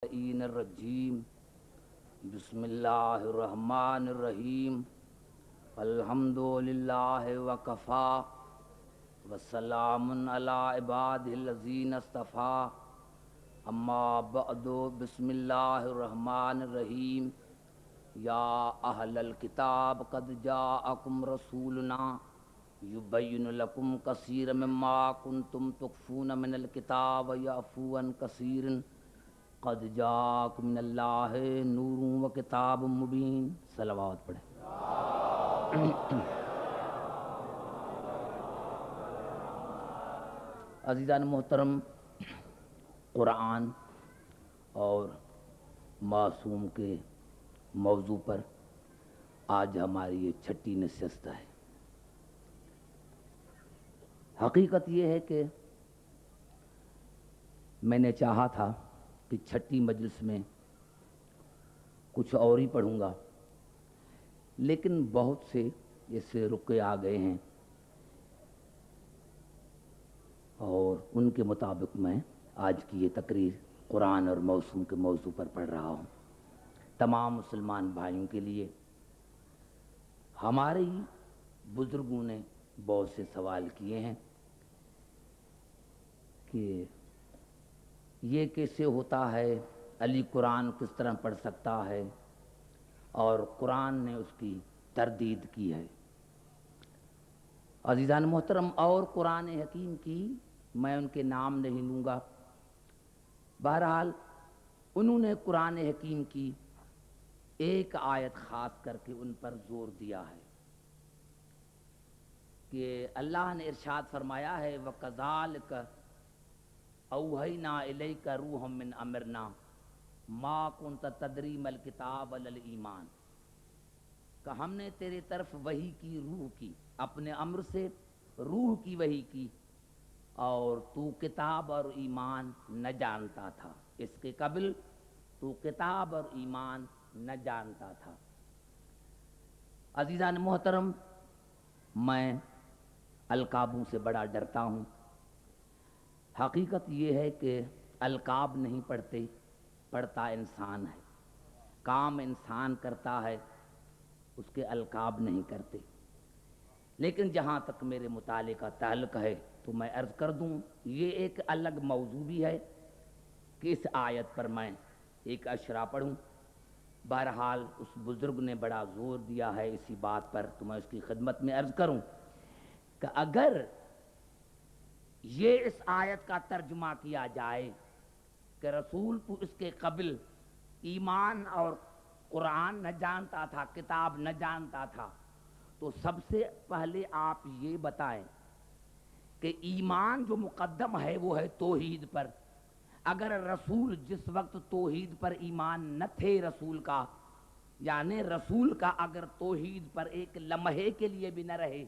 الرجیم بسم اللہ الرحمن الرحیم الحمد للہ وکفا وسلام علی عبادہ الذین اصطفیٰ اما بعد بسم اللہ الرحمن الرحیم یا اہل الکتاب قد جاءکم رسولنا یبین لکم کثیرا مما کنتم تخفون من الکتاب ویعفو عن کثیر قد جاءکم من اللہ نور و کتاب مبین۔ صلوات پڑھیں۔ عزیزان محترم، قرآن اور معصوم کے موضوع پر آج ہماری یہ چھٹی نشست ہے۔ حقیقت یہ ہے کہ میں نے چاہا تھا کہ چھٹی مجلس میں کچھ اور ہی پڑھوں گا، لیکن بہت سے اس سے رکے آ گئے ہیں اور ان کے مطابق میں آج کی یہ تقریر قرآن اور موسم کے موضوع پر پڑھ رہا ہوں۔ تمام مسلمان بھائیوں کے لیے ہمارے ہی بزرگوں نے بہت سے سوال کیے ہیں کہ یہ کیسے ہوتا ہے، علی قرآن کس طرح پڑھ سکتا ہے، اور قرآن نے اس کی تردید کی ہے۔ عزیزان محترم، اور قرآن حکیم کی میں ان کے نام نہیں لوں گا، بہرحال انہوں نے قرآن حکیم کی ایک آیت خاص کر کے ان پر زور دیا ہے کہ اللہ نے ارشاد فرمایا ہے وَكَذَلِكَ اوحینا الیک روحا من امرنا ما کنت تدری ما الکتاب ولا الایمان، کہ ہم نے تیرے طرف وحی کی، روح کی، اپنے امر سے روح کی وحی کی، اور تو کتاب اور ایمان نہ جانتا تھا، اس کے قبل تو کتاب اور ایمان نہ جانتا تھا۔ عزیزان محترم، میں القابوں سے بڑا ڈرتا ہوں۔ حقیقت یہ ہے کہ القاب نہیں پڑھتا انسان ہے، کام انسان کرتا ہے، اس کے القاب نہیں کرتے۔ لیکن جہاں تک میرے مطالعے کا تعلق ہے تو میں عرض کر دوں، یہ ایک الگ موضوع بھی ہے کہ اس آیت پر میں ایک اشرا پڑھوں۔ بہرحال اس بزرگ نے بڑا زور دیا ہے اسی بات پر، تو میں اس کی خدمت میں عرض کروں کہ اگر یہ اس آیت کا ترجمہ کیا جائے کہ رسول تو اس کے قبل ایمان اور قرآن نہ جانتا تھا، کتاب نہ جانتا تھا، تو سب سے پہلے آپ یہ بتائیں کہ ایمان جو مقدم ہے وہ ہے توحید پر۔ اگر رسول جس وقت توحید پر ایمان نہ تھے رسول کا، یعنی رسول کا اگر توحید پر ایک لمحے کے لیے بھی نہ رہے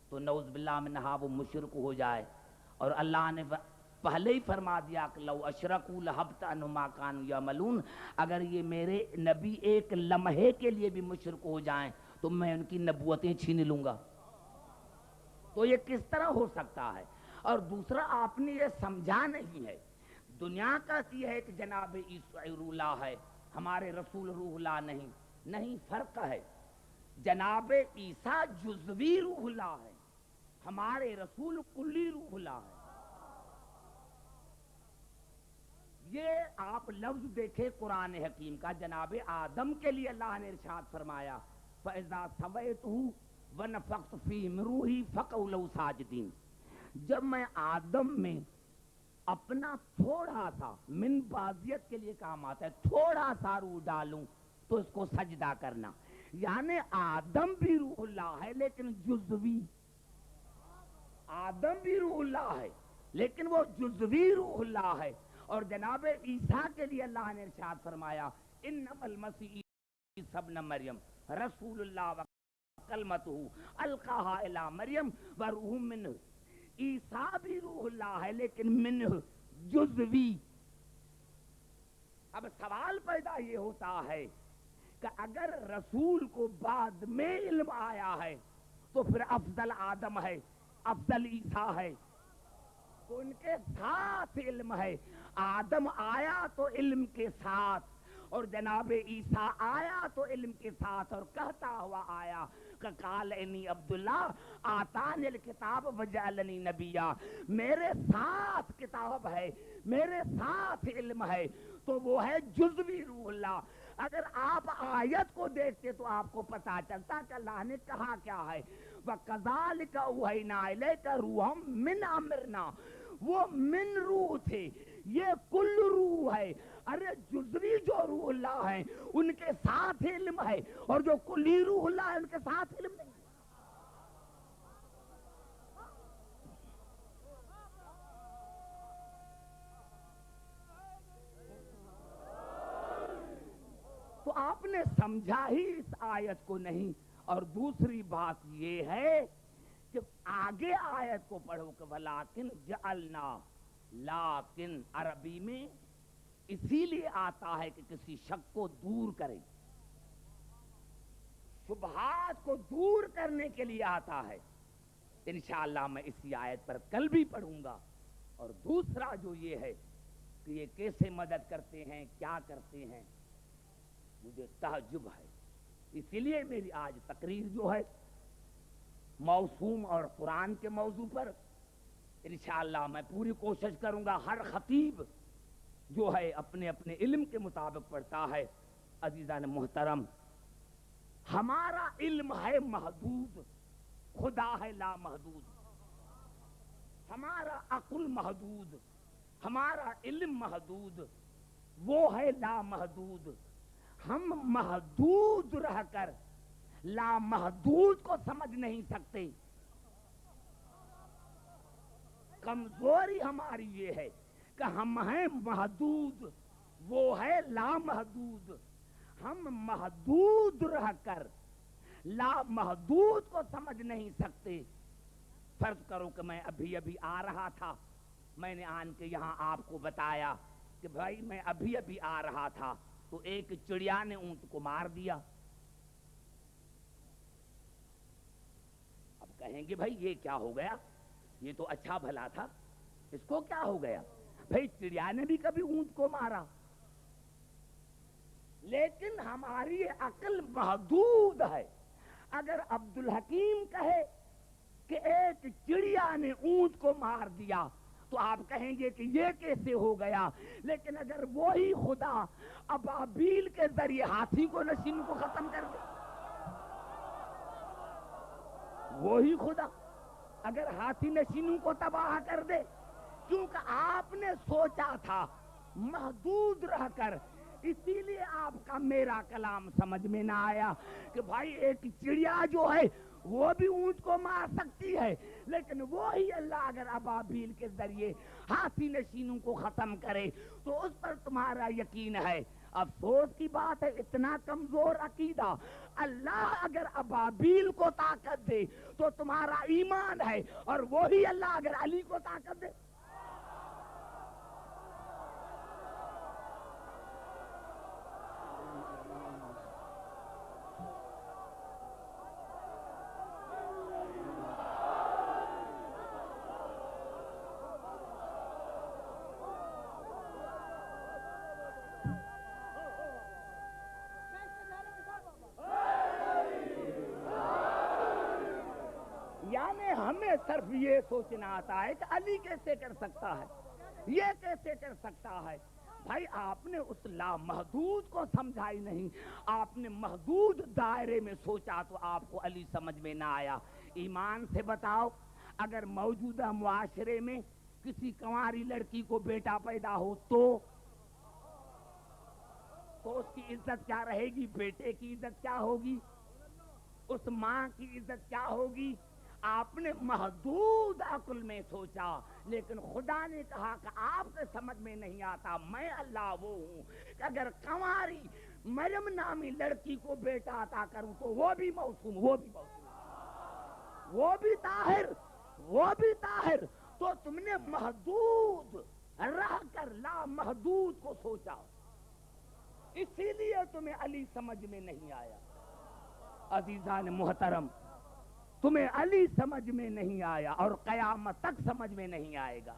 تو نعوذ باللہ منہا وہ مشرک ہو جائے، اور اللہ نے پہلے ہی فرما دیا کہ لو اشرکوا لحبط عنہم ما کانوا یعملون، اگر یہ میرے نبی ایک لمحے کے لیے بھی مشرک ہو جائیں تو میں ان کی نبوتیں چھین لوں گا۔ تو یہ کس طرح ہو سکتا ہے؟ اور دوسرا آپ نے یہ سمجھا نہیں ہے، دنیا کا یہ ہے کہ جناب عیسی روح اللہ ہے، ہمارے رسول روح اللہ نہیں، فرق ہے۔ جناب عیسیٰ جزوی روح اللہ ہے، ہمارے رسول کلی روح اللہ ہے۔ یہ آپ لفظ دیکھیں قرآن حکیم کا، جناب آدم کے لیے اللہ نے ارشاد فرمایا فَإِذَا سَوَيْتُهُ وَنَفَخْتُ فِيهِ مِن رُوحِي فَقَعُوا لَهُ سَاجِدِينَ، جب میں آدم میں اپنا تھوڑا سا، من بازیت کے لیے کام آتا ہے، تھوڑا سا روح ڈالوں تو اس کو سجدہ کرنا، یعنی آدم بھی روح اللہ ہے لیکن جزوی، آدم بھی روح اللہ ہے لیکن وہ جزوی روح اللہ ہے۔ اور جناب عیسیٰ کے لیے اللہ نے ارشاد فرمایا انما المسیح عیسی ابن مریم رسول اللہ وکلمتہ القاہا الی مریم وروح منہ، عیسیٰ بھی روح اللہ ہے لیکن منہ جزوی۔ اب سوال پیدا یہ ہوتا ہے کہ اگر رسول کو بعد میں علم آیا ہے تو پھر افضل آدم ہے، افضل عیسیٰ ہے، تو ان کے ساتھ علم ہے. آدم آیا تو علم کے ساتھ, اور جناب عیسیٰ آیا تو علم کے ساتھ, اور کہتا ہوا آیا کہ قال انی عبداللہ آتانی الکتاب وجعلنی نبیا, میرے ساتھ کتاب ہے, میرے ساتھ علم ہے, تو وہ ہے جزوی روح اللہ. اگر آپ آیت کو دیکھتے تو آپ کو پتا چلتا کہ اللہ نے کہا کیا ہے. وَكَذَلِكَ أَوْحَيْنَا إِلَيْكَ رُوحًا مِّنْ أَمْرِنَا, وہ من روح تھے, یہ کل روح ہے. ارے جزوی جو روح اللہ ہیں ان کے ساتھ علم ہے, اور جو کلی روح اللہ ہے ان کے ساتھ علم نہیں. تو آپ نے سمجھا ہی اس آیت کو نہیں. اور دوسری بات یہ ہے کہ آگے آیت کو پڑھو کہ وَلَٰكِنْ جَعَلْنَا, لیکن عربی میں اسی لیے آتا ہے کہ کسی شک کو دور کرے, شبہات کو دور کرنے کے لیے آتا ہے. انشاءاللہ میں اسی آیت پر کل بھی پڑھوں گا. اور دوسرا جو یہ ہے کہ یہ کیسے مدد کرتے ہیں, کیا کرتے ہیں, مجھے تعجب ہے. اسی لیے میری آج تقریر جو ہے موسوم اور قرآن کے موضوع پر, انشاءاللہ میں پوری کوشش کروں گا. ہر خطیب جو ہے اپنے اپنے علم کے مطابق پڑھتا ہے. عزیزان محترم, ہمارا علم ہے محدود, خدا ہے لا محدود. ہمارا عقل محدود, ہمارا علم محدود, وہ ہے لا محدود. ہم محدود رہ کر لا محدود کو سمجھ نہیں سکتے. کمزوری ہماری یہ ہے کہ ہم ہیں محدود, وہ ہے لا محدود. ہم محدود رہ کر لا محدود کو سمجھ نہیں سکتے. فرض کرو کہ میں ابھی ابھی آ رہا تھا, میں نے آن کے یہاں آپ کو بتایا کہ بھائی میں ابھی ابھی آ رہا تھا, تو ایک چڑیا نے اونٹ کو مار دیا. اب کہیں گے بھائی یہ کیا ہو گیا, یہ تو اچھا بھلا تھا, اس کو کیا ہو گیا؟ بھائی چڑیا نے بھی کبھی اونٹ کو مارا, لیکن ہماری عقل محدود ہے. اگر عبدالحکیم کہے کہ ایک چڑیا نے اونٹ کو مار دیا تو آپ کہیں گے کہ یہ کیسے ہو گیا. لیکن اگر وہی خدا ابابیل کے ذریعے ہاتھی کو نشین کو ختم کر دے, وہی خدا اگر ہاتھی نشینوں کو تباہ کر دے, کیونکہ آپ نے سوچا تھا محدود رہ کر, اسی لیے آپ کا میرا کلام سمجھ میں نہ آیا کہ بھائی ایک چڑیا جو ہے وہ بھی اونٹ کو مار سکتی ہے, لیکن وہی اللہ اگر ابابیل کے ذریعے ہاتھی نشینوں کو ختم کرے تو اس پر تمہارا یقین ہے. افسوس کی بات ہے اتنا کمزور عقیدہ. اللہ اگر ابابیل کو طاقت دے تو تمہارا ایمان ہے, اور وہی اللہ اگر علی کو طاقت دے. یعنی ہمیں صرف یہ سوچنا آتا ہے کہ علی کیسے کر سکتا ہے, یہ کیسے کر سکتا ہے. بھائی آپ نے اس لامحدود کو سمجھا ہی نہیں, آپ نے محدود دائرے میں سوچا تو آپ کو علی سمجھ میں نہ آیا. ایمان سے بتاؤ, اگر موجودہ معاشرے میں کسی کنواری لڑکی کو بیٹا پیدا ہو تو اس کی عزت کیا رہے گی؟ بیٹے کی عزت کیا ہوگی؟ اس ماں کی عزت کیا ہوگی؟ آپ نے محدود عقل میں سوچا, لیکن خدا نے کہا کہ آپ کے سمجھ میں نہیں آتا. میں اللہ وہ ہوں کہ اگر کنواری مریم نامی لڑکی کو بیٹا عطا کروں تو وہ بھی موسوم, وہ بھی موسوم, وہ بھی طاہر, وہ بھی طاہر. تو تم نے محدود رہ کر لا محدود کو سوچا, اسی لیے تمہیں علی سمجھ میں نہیں آیا. عزیزان محترم, تمہیں علی سمجھ میں نہیں آیا اور قیامت تک سمجھ میں نہیں آئے گا.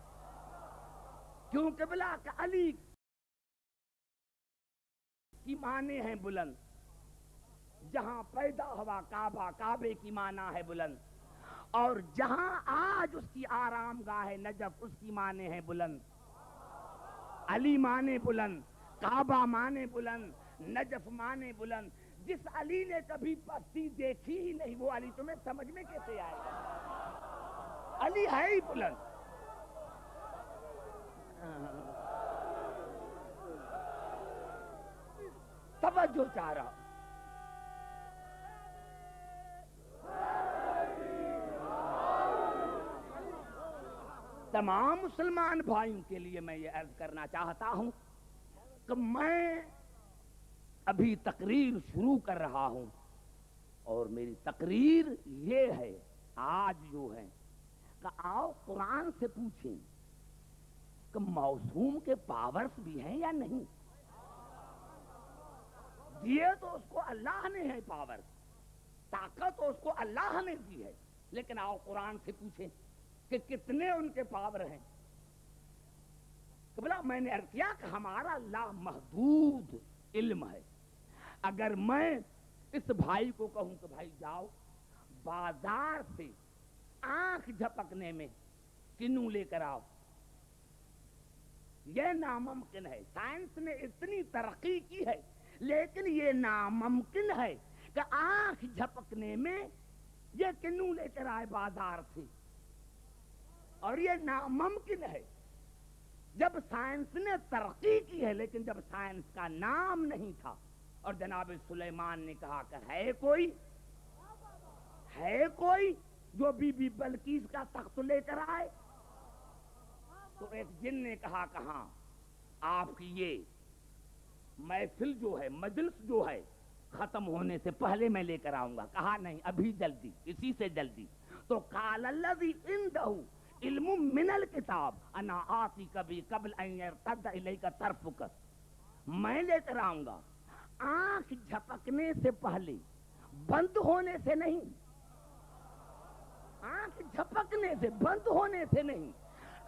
کیونکہ بلا کہ علی کی معنی ہیں بلند، جہاں پیدا ہوا کعبہ کعبے کی معنی ہے بلند، اور جہاں آج اس کی آرام گاہ نجف اس کی معنی ہے بلند۔ علی معنی بلند، کعبہ معنی بلند، نجف معنی بلند۔ جس علی نے کبھی پستی دیکھی ہی نہیں وہ علی تمہیں سمجھ میں کیسے آئے گا؟ علی ہے ہی بلند۔ توجہ چاہ رہا ہوں۔ تمام مسلمان بھائیوں کے لیے میں یہ عرض کرنا چاہتا ہوں کہ میں ابھی تقریر شروع کر رہا ہوں، اور میری تقریر یہ ہے آج جو ہے کہ آؤ قرآن سے پوچھیں کہ معصوم کے پاورز بھی ہیں یا نہیں۔ دیے تو اس کو اللہ نے ہے پاور، طاقت تو اس کو اللہ نے دی ہے، لیکن آؤ قرآن سے پوچھیں کہ کتنے ان کے پاور ہیں۔ بلا میں نے عرض کیا کہ ہمارا لامحدود علم ہے۔ اگر میں اس بھائی کو کہوں کہ بھائی جاؤ بازار سے آنکھ جھپکنے میں کنوں لے کر آؤ، یہ ناممکن ہے۔ سائنس نے اتنی ترقی کی ہے لیکن یہ ناممکن ہے کہ آنکھ جھپکنے میں یہ کنوں لے کر آئے بازار سے، اور یہ ناممکن ہے۔ جب سائنس نے ترقی کی ہے، لیکن جب سائنس کا نام نہیں تھا، اور جناب سلیمان نے کہا کہ ہے کوئی جو بی بی بلقیس کا تخت لے کر آئے، تو ایک جن نے کہا کہ ہاں آپ کی یہ محفل جو ہے، مجلس جو ہے، ختم ہونے سے پہلے میں لے کر آؤں گا۔ کہا نہیں، ابھی جلدی، اسی سے جلدی۔ تو قال الذی عندہ علم من الکتاب انا آتیک بہ قبل ان یرتد الیک طرفک، میں لے کر آؤں گا آنکھ جھپکنے سے پہلے، بند ہونے سے نہیں، آنکھ جھپکنے سے، بند ہونے سے نہیں۔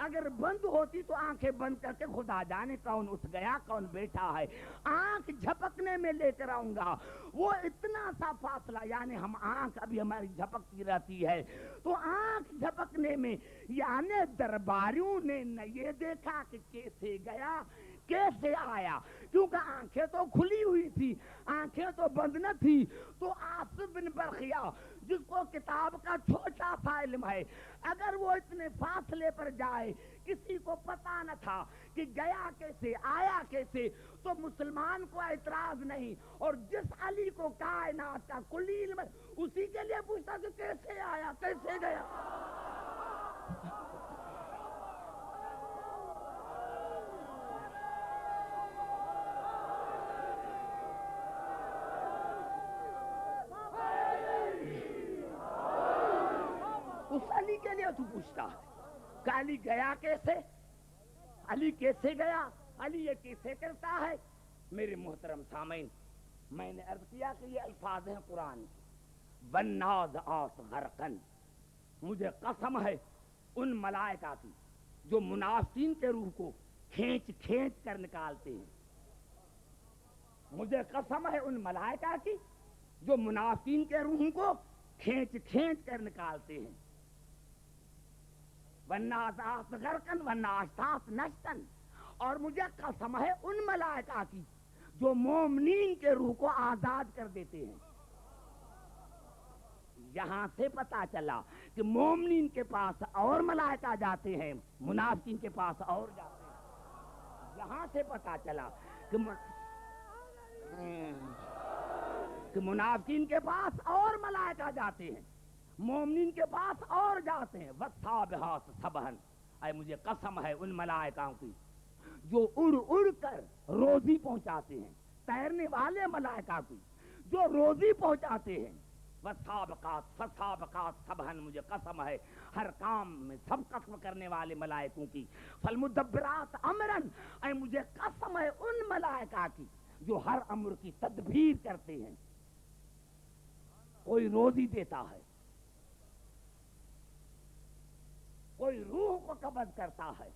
اگر بند ہوتی تو آنکھیں بند کر کے خدا جانے کون اٹھ گیا کون بیٹھا ہے، آنکھ جھپکنے میں لے کر آؤں گا۔ وہ اتنا سا فاصلہ، یعنی ہم آنکھ ابھی ہماری جھپکتی رہتی ہے، تو آنکھ جھپکنے میں یعنی درباریوں نے نہ یہ دیکھا کہ کیسے گیا کیسے آیا، کیونکہ آنکھیں تو کھلی ہوئی تھی، آنکھیں تو بند نہ تھی۔ تو آصف بن برخیا جس کو کتاب کا چھوٹا سا علم ہے، اگر وہ اتنے فاصلے پر جائے، کسی کو پتا نہ تھا کہ گیا کیسے آیا کیسے، تو مسلمان کو اعتراض نہیں، اور جس علی کو کائنات کا کلی علم ہے اسی کے لیے پوچھتا کہ کیسے آیا کیسے گیا۔ اس علی کے لیے تو پوچھتا کہ علی گیا کیسے، علی کیسے گیا، علی یہ کیسے کرتا ہے۔ میرے محترم سامعین، میں نے عرض کیا کہ یہ الفاظ ہیں قرآن کے، والنازعات غرقا، مجھے قسم ہے ان ملائکہ کی جو منافقین کے روح کو کھینچ کھینچ کر نکالتے ہیں، مجھے قسم ہے ان ملائکہ کی جو منافقین کے روح کو کھینچ کھینچ کر نکالتے ہیں۔ والنازعات غرقا والناشطات نشطا، اور مجھے قسم ہے ان ملائکہ کی جو مومنین کے روح کو آزاد کر دیتے ہیں۔ یہاں سے پتا چلا کہ مومنین کے پاس اور ملائکہ جاتے ہیں، منافقین کے پاس اور جاتے ہیں۔ یہاں سے پتا چلا کہ منافقین کے پاس اور ملائکہ جاتے ہیں، مومنین کے پاس اور جاتے ہیں۔ والسابحات سبحا، اے مجھے قسم ہے ان ملائکوں کی جو اڑ اڑ کر روزی پہنچاتے ہیں، تیرنے والے ملائکہ کی جو روزی پہنچاتے ہیں۔ والسابقات فالسابقات سبحا، مجھے قسم ہے ہر کام میں سبقت کرنے والے ملائکوں کی۔ فالمدبرات امرا، اے مجھے قسم ہے ان ملائکہ کی جو ہر امر کی تدبیر کرتے ہیں۔ کوئی روزی دیتا ہے، کوئی روح کو قبض کرتا ہے،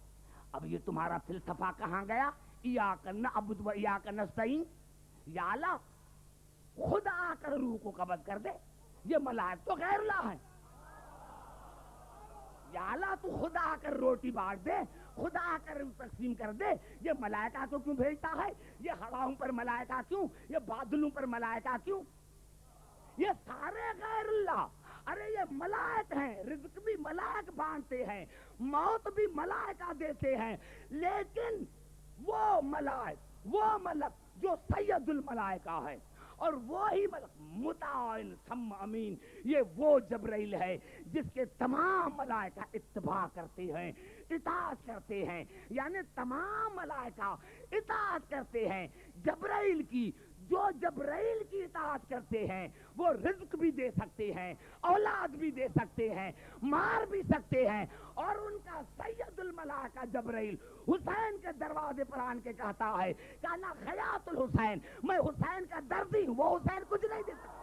اب یہ تمہارا فلسفہ کہاں گیا؟ ایاک نعبد و ایاک نستعین. یا اللہ خود آ کر روح کو قبض کر دے. یہ ملائک تو غیر اللہ ہیں. یا اللہ تو خود آ کر روٹی بانٹ دے, خود آ کر تقسیم کر دے. یہ ملائکہ کو کیوں بھیجتا ہے؟ یہ ہواؤں پر ملائکہ کیوں؟ یہ بادلوں پر ملائکہ کیوں؟ یہ سارے غیر اللہ. ارے یہ ملائک ہیں, رزق بھی ملائک بانٹتے ہیں, موت بھی ملائکہ دیتے ہیں, لیکن وہ ملائک, وہ ملک جو سید الملائکہ ہے, اور وہی ملک مطاع ثم امین, یہ وہ جبرائیل ہے جس کے تمام ملائکہ اتباع کرتے ہیں, اطاعت کرتے ہیں. یعنی تمام ملائکہ اطاعت کرتے ہیں جبرائیل کی. جو جبرائیل کی اطاعت کرتے ہیں وہ رزق بھی دے سکتے ہیں, اولاد بھی دے سکتے ہیں, مار بھی سکتے ہیں. اور ان کا سید الملائکہ جبرائیل حسین کے دروازے پر آن کے کہتا ہے کہ انا خیاط الحسین, میں حسین کا دردی ہوں, وہ حسین کچھ نہیں دے سکتا.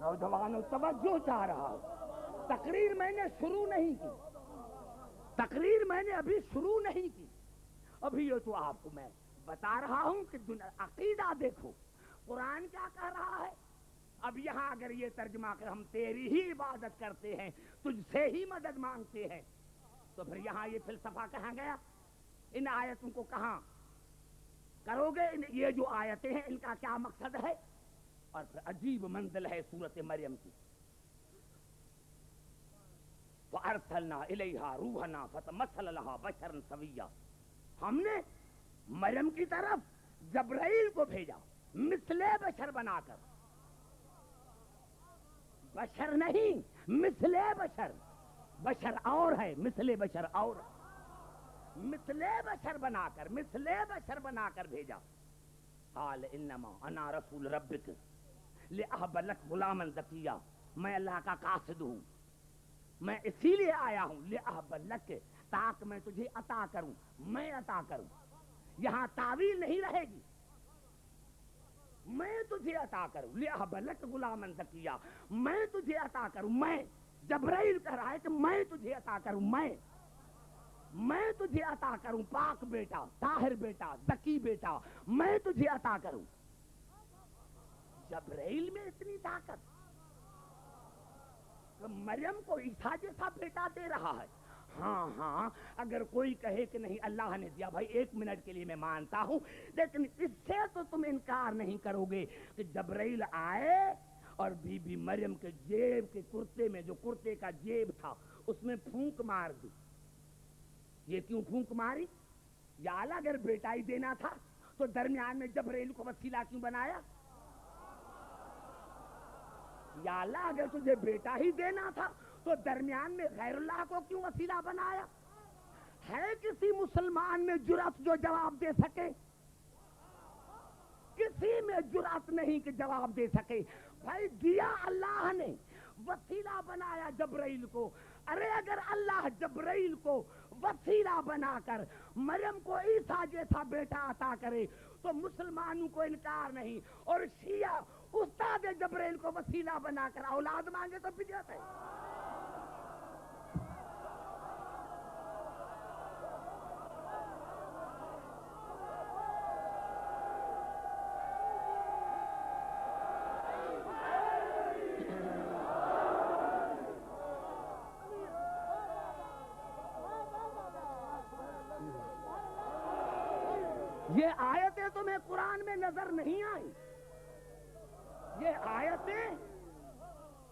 نوجوانوں توجہ چاہ رہا ہوں, تقریر میں نے شروع نہیں کی, تقریر میں نے ابھی شروع نہیں کی. ابھی یہ تو آپ کو میں بتا رہا ہوں کہ عقیدہ دیکھو قرآن کیا کہہ رہا ہے. اب یہاں اگر یہ ترجمہ کہ ہم تیری ہی عبادت کرتے ہیں, تجھ سے ہی مدد مانگتے ہیں, تو پھر یہاں یہ فلسفہ کہاں گیا؟ ان آیتوں کو کہاں کرو گے؟ یہ جو آیتیں ہیں ان کا کیا مقصد ہے؟ اور پھر عجیب منزل ہے سورت مریم کی. وَأَرْسَلْنَا إِلَيْهَا رُوحَنَا فَتَمَثَّلَ لَهَا بَشَرًا سَوِيًّا, ہم نے مریم کی طرف جبرائیل کو بھیجا مثل بشر بنا کر. بشر نہیں, مثل بشر. بشر اور ہے, مثل بشر اور. مثل بشر بنا کر, مثل بشر بنا کر بھیجا. قال انما انا رسول ربک لأہب لک غلاما زکیا, میں اللہ کا قاصد ہوں, میں اسی لیے آیا ہوں لأہب لک, تاکہ میں تجھے عطا کروں, میں عطا کروں. یہاں تعویل نہیں رہے گی, میں تجھے عطا کروں لأہب لک غلاما زکیا, میں تجھے عطا کروں. میں جبرائیل کہہ رہا ہے کہ میں تجھے عطا کروں, میں تجھے عطا کروں پاک بیٹا, طاہر بیٹا, زکی بیٹا, میں تجھے عطا کروں. جبرائیل میں اتنی طاقت کہ مریم کو عیسیٰ جیسا بیٹا دے رہا ہے. ہاں ہاں, اگر کوئی کہے کہ نہیں اللہ نے دیا, بھائی ایک منٹ کے لیے میں مانتا ہوں, لیکن اس سے تو تم انکار نہیں کرو گے کہ جبرائیل آئے اور بی بی مریم کے جیب کے کرتے میں, جو کرتے کا جیب تھا, اس میں پھونک مار دی. یہ کیوں پھونک ماری؟ یا اللہ اگر بیٹا ہی دینا تھا تو درمیان میں جبرائیل کو وسیلہ کیوں بنایا؟ یا اللہ اگر تجھے بیٹا ہی دینا تھا تو درمیان میں غیر اللہ کو کیوں وسیلہ بنایا؟ ہے کسی مسلمان میں جرأت جو جواب دے سکے؟ کسی میں جرأت نہیں کہ جواب دے سکے. بھائی دیا اللہ نے, وسیلہ بنایا جبرائیل کو. ارے اگر اللہ جبرائیل کو وسیلہ بنا کر مریم کو عیسیٰ جیسا بیٹا عطا کرے تو مسلمانوں کو انکار نہیں, اور شیعہ استاد جبرائیل کو وسیلہ بنا کر اولاد مانگے تو بدعت ہے. یہ آیتیں تمہیں قرآن میں نظر نہیں آئی. یہ آیتیں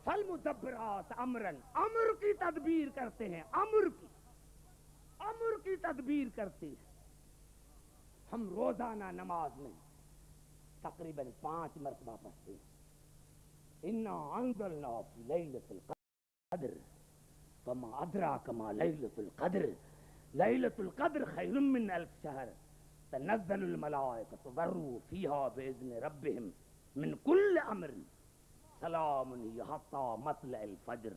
فالمدبرات امرا, امر کی تدبیر کرتے ہیں, امر کی تدبیر کرتے ہیں. ہم روزانہ نماز میں تقریباً 5 مرتبہ پڑھتے ہیں انا انزلنا فی لیلۃ القدر وما ادراک ما لیلۃ القدر لیلۃ القدر خیر من الف شہر تنزل الملائکۃ والروح فیہا باذن ربہم من کل امر سلام ہی حتی مطلع الفجر.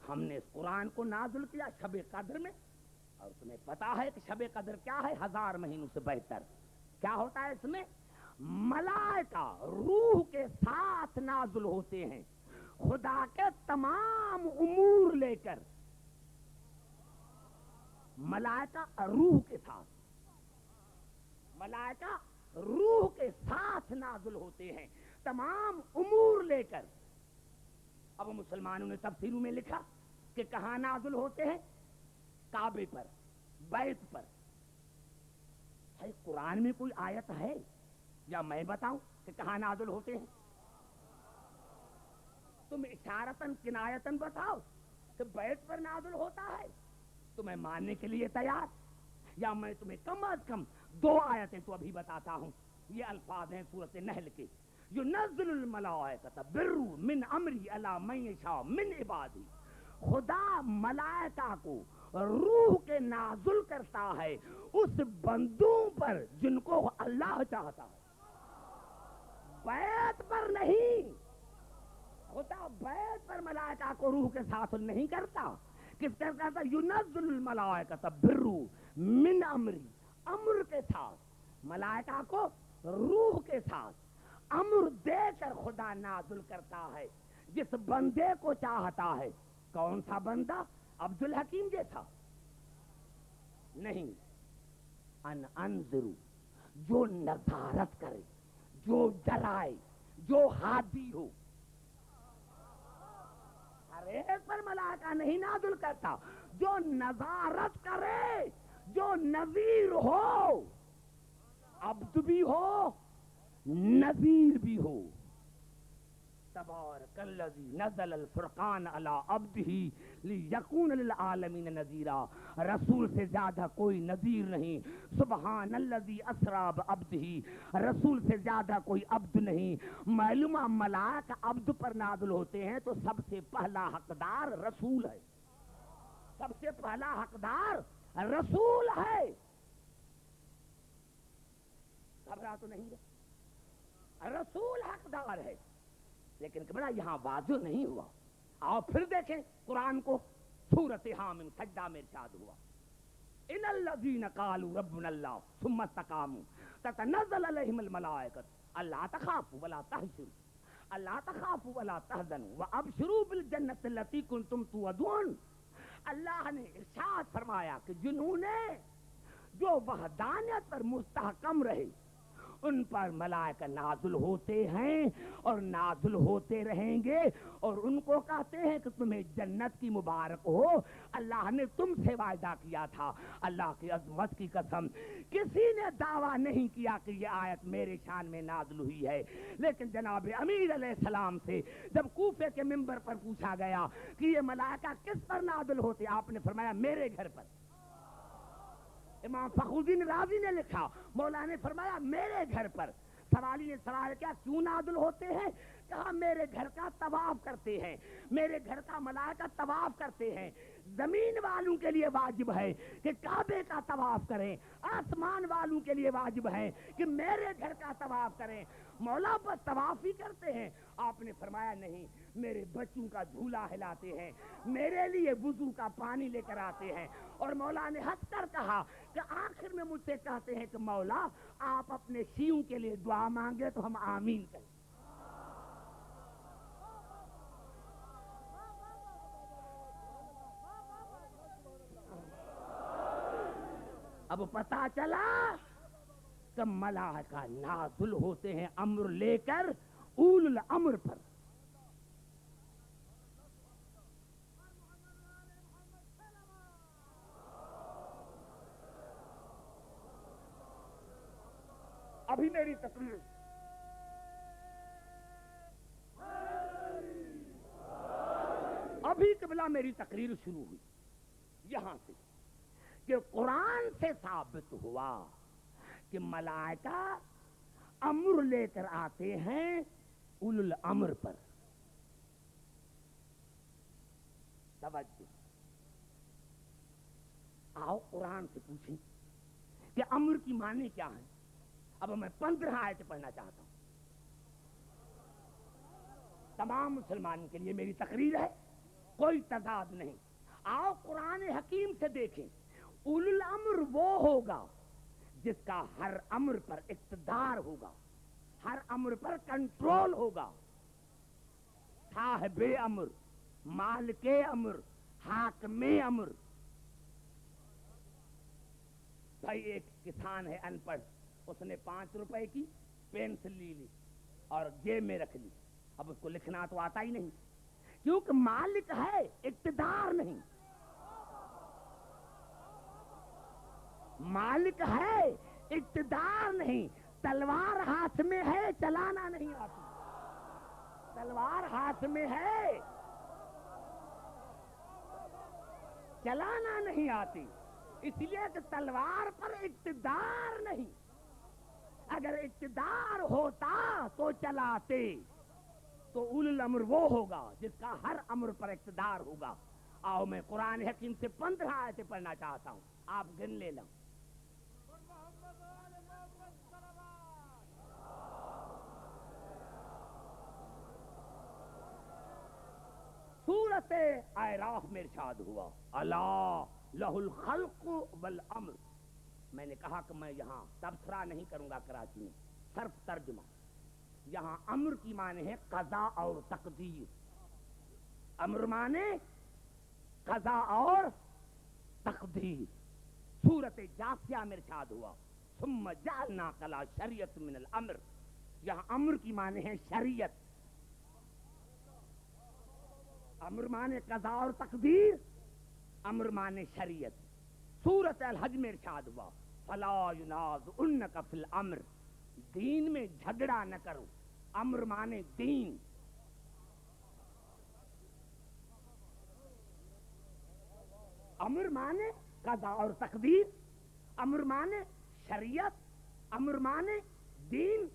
ہم نے اس قرآن کو نازل کیا شب قدر میں، اور تمہیں پتا ہے کہ شب قدر کیا ہے؟ 1000 مہینوں سے بہتر۔ کیا ہوتا ہے اس میں؟ ملائکہ روح کے ساتھ نازل ہوتے ہیں خدا کے تمام امور لے کر۔ ملائکہ روح کے ساتھ، ملائکہ روح کے ساتھ نازل ہوتے ہیں تمام امور لے کر۔ اب مسلمانوں نے تفسیروں میں لکھا کہ کہاں نازل ہوتے ہیں؟ کعبے پر، بیت پر۔ ہے قرآن میں کوئی آیت ہے یا میں بتاؤں کہ کہاں نازل ہوتے ہیں؟ تم اشارتاً کنایتاً بتاؤ کہ بیت پر نازل ہوتا ہے تو میں ماننے کے لیے تیار، یا میں تمہیں کم از کم 2 آیتیں تو ابھی بتاتا ہوں۔ یہ الفاظ ہیں سورۃ نحل کے، ينزل الملائکۃ بالروح من امری علی من یشاء من عبادی۔ خدا ملائکہ کو روح کے نازل کرتا ہے اس بندوں پر جن کو اللہ چاہتا ہے، بیت پر نہیں۔ خدا بیت پر ملائکہ کو روح کے ساتھ نہیں کرتا۔ کس طرح کرتا؟ ينزل الملائکۃ بالروح من امری، امر کے ساتھ، ملائکہ کو روح کے ساتھ امر دے کر خدا نازل کرتا ہے جس بندے کو چاہتا ہے۔ کون سا بندہ؟ عبد الحکیم جیسا نہیں، انذرو، جو نظارت کرے، جو ڈرائے، جو ہادی ہو۔ ہر ایک پر ملائکہ نہیں نازل کرتا، جو نظارت کرے، جو نذیر ہو، عبد بھی ہو نذیر بھی ہو۔ تبارک الذی نزل الفرقان علی عبدہ لیکون للعالمین نذیرا۔ رسول سے زیادہ کوئی نذیر نہیں۔ سبحان الذی اسری بعبدہ، رسول سے زیادہ کوئی عبد نہیں۔ معلومہ ملائکہ عبد پر نازل ہوتے ہیں تو سب سے پہلا حقدار رسول ہے، سب سے پہلا حقدار رسول ہے۔ گھبرا تو نہیں ہے، رسول حقدار ہے، لیکن بڑا یہاں واضح نہیں ہوا۔ آؤ پھر دیکھیں قرآن کو، سورۃ حامیم سجدہ میں ارشاد ہوا، ان الذین قالوا ربنا اللہ ثم استقاموا تتنزل علیہم الملائکۃ الا تخافوا ولا تحزنوا الا تخافوا ولا تحزنوا وابشروا بالجنۃ التی کنتم توعدون۔ اللہ نے ارشاد فرمایا کہ جنہوں نے جو وحدانیت پر مستحکم رہے ان پر ملائکہ نازل ہوتے ہیں اور نازل ہوتے رہیں گے، اور ان کو کہتے ہیں کہ تمہیں جنت کی مبارک ہو۔ اللہ نے تم سے وعدہ کیا تھا، اللہ کی عظمت کی قسم کسی نے دعویٰ نہیں کیا کہ یہ آیت میرے شان میں نازل ہوئی ہے، لیکن جناب امیر علیہ السلام سے جب کوفے کے منبر پر پوچھا گیا کہ یہ ملائکہ کس پر نازل ہوتے، آپ نے فرمایا میرے گھر پر۔ امام فخر الدین رازی نے لکھا، مولا نے فرمایا میرے گھر پر۔ سوالی نے سوال کیا کیوں نازل ہوتے ہیں؟ کہا میرے گھر کا طواف کرتے ہیں، میرے گھر کا ملائکہ طواف کرتے ہیں۔ زمین والوں کے لیے واجب ہے کہ کعبے کا طواف کریں، آسمان والوں کے لیے واجب ہے کہ میرے گھر کا طواف کریں۔ مولا بس طواف ہی کرتے ہیں؟ آپ نے فرمایا نہیں، میرے بچوں کا جھولا ہلاتے ہیں، میرے لیے وضو کا پانی لے کر آتے ہیں۔ اور مولا نے ہنس کر کہا کہ آخر میں مجھ سے کہتے ہیں کہ مولا آپ اپنے شیعوں کے لیے دعا مانگے تو ہم آمین کریں۔ اب پتا چلا کہ ملائکہ نازل ہوتے ہیں امر لے کر اول الامر پر۔ ابھی میری تقریر ابھی قبلہ میری تقریر شروع ہوئی یہاں سے کہ قرآن سے ثابت ہوا کہ ملائکہ امر لے کر آتے ہیں اول الامر پر۔ توجہ، آؤ قرآن سے پوچھیں کہ امر کی معنی کیا ہے۔ اب میں 15 آیتیں پڑھنا چاہتا ہوں، تمام مسلمانوں کے لیے میری تقریر ہے، کوئی تضاد نہیں. آؤ قرآن حکیم سے دیکھیں. اولو الامر وہ ہوگا جس کا ہر امر پر اقتدار ہوگا, ہر امر پر کنٹرول ہوگا. صاحب امر, مالک امر, حاکم امر. بھائی ایک کسان ہے ان پڑھ, اس نے 5 روپے کی پینسل لی اور جیب میں رکھ لی. اب اس کو لکھنا تو آتا ہی نہیں, کیونکہ مالک ہے, اقتدار نہیں. مالک ہے, اقتدار نہیں. تلوار ہاتھ میں ہے, چلانا نہیں آتی. تلوار ہاتھ میں ہے, چلانا نہیں آتی. اس لیے کہ تلوار پر اقتدار نہیں. اگر اقتدار ہوتا تو چلاتے. تو اولو الامر وہ ہوگا جس کا ہر امر پر اقتدار ہوگا. آؤ میں قرآن حکیم سے 15 آیتیں پڑھنا چاہتا ہوں, آپ گن لے لیں. سورت اعراف میں ارشاد ہوا, الا لہ الخلق والامر. میں نے کہا کہ میں یہاں تبصرہ نہیں کروں گا کراچی میں, صرف ترجمہ. یہاں امر کی معنی ہے قضا اور تقدیر. امر معنی قضا اور تقدیر. سورت جاثیہ میں ارشاد ہوا, ثم جعلناک علی شریعۃ من الامر. یہاں امر کی معنی ہے شریعت. امر معنی قضا اور تقدیر, امر معنی شریعت. سورت الحج میں ارشاد ہوا, فلا ینازعنک فی الامر. دین میں جھگڑا نہ کرو. امر معنی دین. امر معنی قضا اور تقدیر, امر معنی شریعت, امر معنی دین.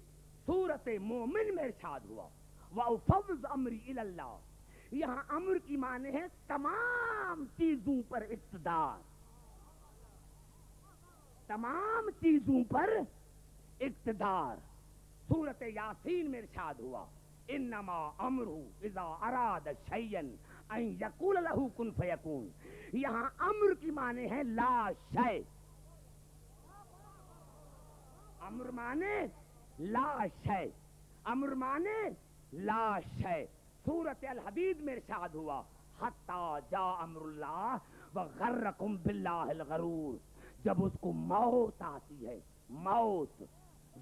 سورت مومن میں ارشاد ہوا, وَأُفَوِّضُ أَمْرِي إِلَى اللَّهِ. یہاں امر کی معنی ہے تمام چیزوں پر اقتدار. تمام چیزوں پر اقتدار. سورت یاسین میں ارشاد ہوا, انما امرہ اذا اراد شیئا ان یقول لہ کن فیکون. یہاں امر کی معنی ہے لا شیء. امر معنی لا شیء, امر معنی لا شیء. سورت الحدید میں ارشاد ہوا, حتی جاء امر اللہ وغرکم باللہ الغرور. جب اس کو موت آتی ہے, موت,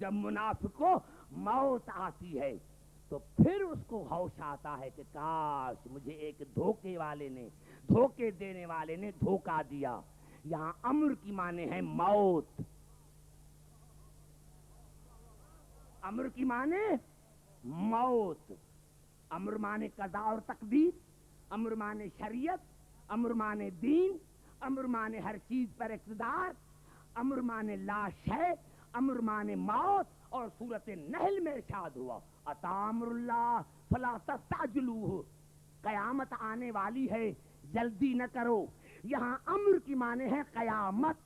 جب منافق کو موت آتی ہے تو پھر اس کو ہوش آتا ہے کہ کاش مجھے ایک دھوکے والے نے, دھوکے دینے والے نے دھوکہ دیا. یہاں امر کی معنی ہے موت. امر کی معنی موت. امر معنی قضا اور تقدیر, امر معنی شریعت, امر معنی دین, امر معنی ہر چیز پر اقتدار, امر معنی لا شیء, امر معنی موت. اور سورت نحل میں ارشاد ہوا, اتی امر اللہ فلا تستعجلوہ. قیامت آنے والی ہے, جلدی نہ کرو. یہاں امر کی معنی ہے قیامت.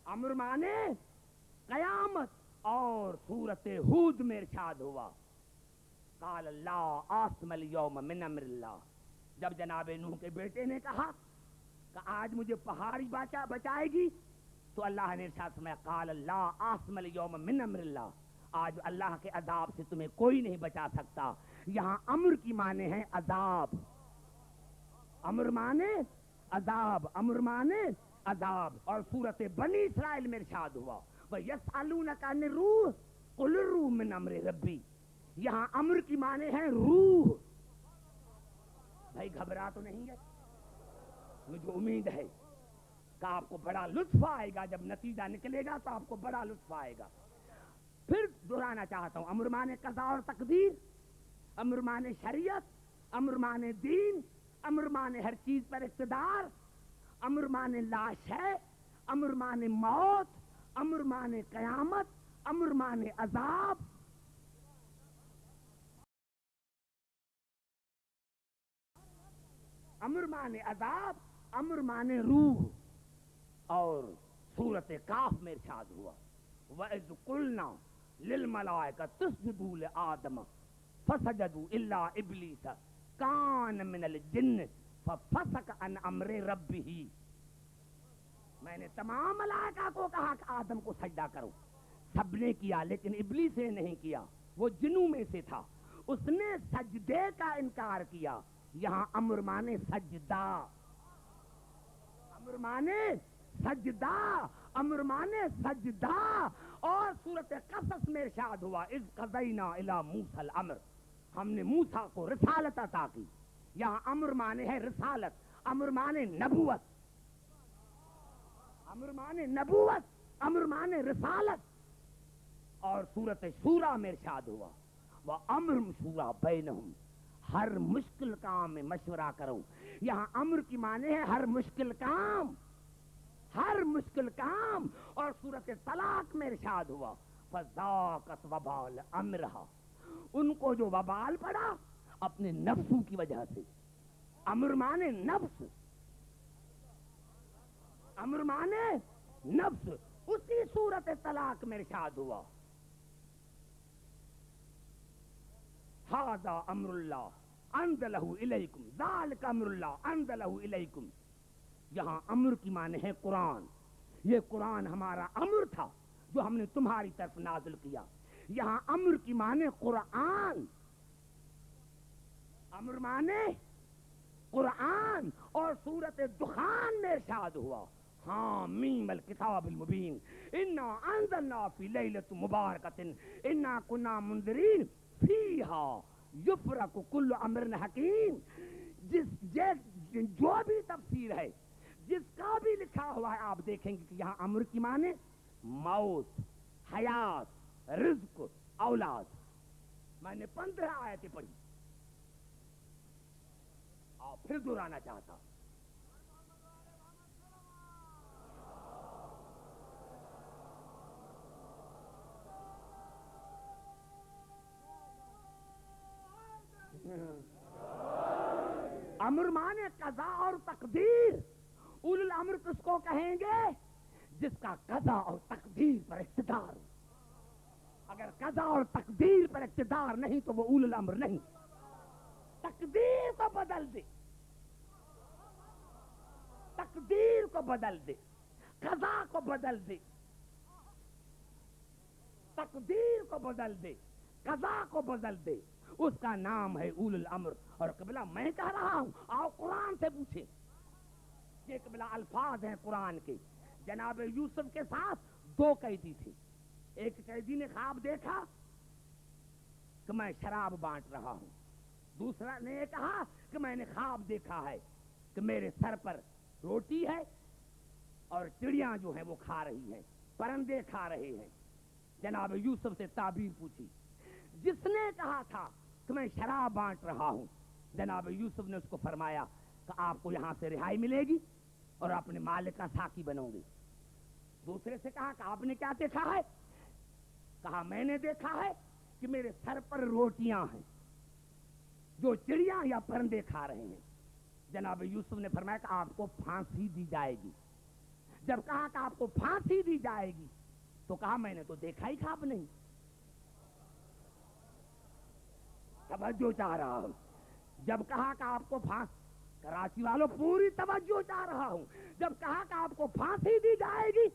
امر معنی قیامت. اور سورت ہود میں ارشاد ہوا, قال اللہ عاصم اليوم من امر اللہ. جب جناب نوح کے بیٹے نے کہا کہ آج مجھے پہاڑی بچائے گی, تو اللہ نے ارشاد فرمایا, قال اللہ عاصم اليوم من امر اللہ. آج اللہ کے عذاب سے تمہیں کوئی نہیں بچا سکتا. یہاں امر کی معنی ہے عذاب. امر معنی عذاب, امر معنی عذاب. اور سورت بنی اسرائیل میں ارشاد ہوا, وَيَسْأَلُونَكَ عَنِ الرُّوحِ قُلِ الرُّوحُ مِنْ أَمْرِ رَبِّي. یہاں امر کی معنی ہے روح. بھائی گھبرا تو نہیں ہے؟ مجھے امید ہے کہ آپ کو بڑا لطف آئے گا. جب نتیجہ نکلے گا تو آپ کو بڑا لطف آئے گا. پھر دہرانا چاہتا ہوں, امر معنی قضا اور تقدیر, امر معنی شریعت, امر معنی دین, امر معنی ہر چیز پر اقتدار, امر معنی لا شیء, امر معنی موت, امر معنی قیامت, امر معنی عذاب. امر معنی عذاب, امر معنی روح. اور سورت کاف میں ارشاد ہوا, وَإِذْ قُلْنَا لِلْمَلَائِكَةِ اسْجُدُوا لِآدَمَ فَسَجَدُوا إِلَّا إِبْلِيسَ کان من الجن ففسق عن امر ربہ، میں نے تمام ملائکہ کو کہا کہ آدم کو سجدہ کرو، سب نے کیا لیکن ابلیس نے نہیں کیا، وہ جنوں میں سے تھا، اس نے سجدے کا انکار کیا۔ یہاں امر مانے سجدہ، امر مانے سجدہ، امر مانے سجدہ۔ اور سورۃ قصص میں ارشاد ہوا اذ قضینا الی موسیٰ الامر، ہم نے موسیٰ کو رسالت عطا کی۔ یہاں امر مانے ہے رسالت، امر مانے نبوت، امر مانے نبوت، امر مانے رسالت۔ اور سورۃ شورى میں ارشاد ہوا وَأَمْرٌ شُورَىٰ بَيْنَهُمْ، ہر مشکل کام میں مشورہ کرو۔ یہاں امر کی معنی ہے ہر مشکل کام، ہر مشکل کام۔ اور سورۃ طلاق میں ارشاد ہوا فَذَاقَتْ وَبَالَ أَمْرِهَا، ان کو جو وبال پڑا اپنے نفسوں کی وجہ سے۔ امر مانے نفس، امر مانے نفس۔ اسی سورۃ طلاق میں ارشاد ہوا ھذا امر اللہ انزلہ الیکم، ذالک امر اللہ انزلہ الیکم۔ یہاں امر کی معنی ہے قرآن، یہ قرآن ہمارا امر تھا جو ہم نے تمہاری طرف نازل کیا۔ یہاں امر کی معنی قرآن، امر مانے قرآن۔ اور سورۃ دخان میں ارشاد ہوا حامیم الکتاب المبین انا انزلنا فی لیلۃ مبارکۃ انا کنا منذرین فیہا یفرق کل امر حکیم۔ جو بھی تفسیر ہے، جس کا بھی لکھا ہوا ہے، آپ دیکھیں گے کہ یہاں امر کی معنی موت، حیات، رزق، اولاد۔ میں نے 15 آیتیں پڑھی، آپ پھر دہرانا چاہتا ہوں۔ امر مانے قضا اور تقدیر۔ اولو الامر کس کو کہیں گے؟ جس کا قضا اور تقدیر پر اقتدار ہو۔ اگر قضا اور تقدیر پر اقتدار نہیں تو وہ اولو الامر نہیں۔ تقدیر کو بدل دے، تقدیر کو بدل دے، قضا کو بدل دے، تقدیر کو بدل دے، قضا کو بدل دے، اس کا نام ہے اولو الامر۔ اور قبلہ میں کہہ رہا ہوں، آؤ قرآن سے پوچھیں، یہ قبلہ الفاظ ہیں قرآن کے۔ جناب یوسف کے ساتھ 2 قیدی تھے، ایک قیدی نے خواب دیکھا کہ میں شراب بانٹ رہا ہوں، دوسرا نے یہ کہا کہ میں نے خواب دیکھا ہے کہ میرے سر پر روٹی ہے اور چڑیاں جو ہیں وہ کھا رہی ہیں، پرندے کھا رہے ہیں۔ جناب یوسف سے تعبیر پوچھی، جس نے کہا تھا کہ میں شراب بانٹ رہا ہوں، جناب یوسف نے اس کو فرمایا کہ آپ کو یہاں سے رہائی ملے گی اور اپنے مالک کا ساقی بنو گے۔ دوسرے سے کہا کہ آپ نے کیا دیکھا ہے؟ کہا میں نے دیکھا ہے کہ میرے سر پر روٹیاں ہیں جو چڑیاں یا پرندے کھا رہے ہیں۔ جناب یوسف نے فرمایا کہ آپ کو پھانسی دی جائے گی۔ جب کہا کہ آپ کو پھانسی دی جائے گی تو کہا میں نے تو دیکھا ہی خواب نہیں۔ توجہ چاہ رہا ہوں، جب کہا کہ آپ کو کراچی والوں پوری توجہ چاہ رہا ہوں، جب کہا کہ آپ کو پھانسی دی جائے گی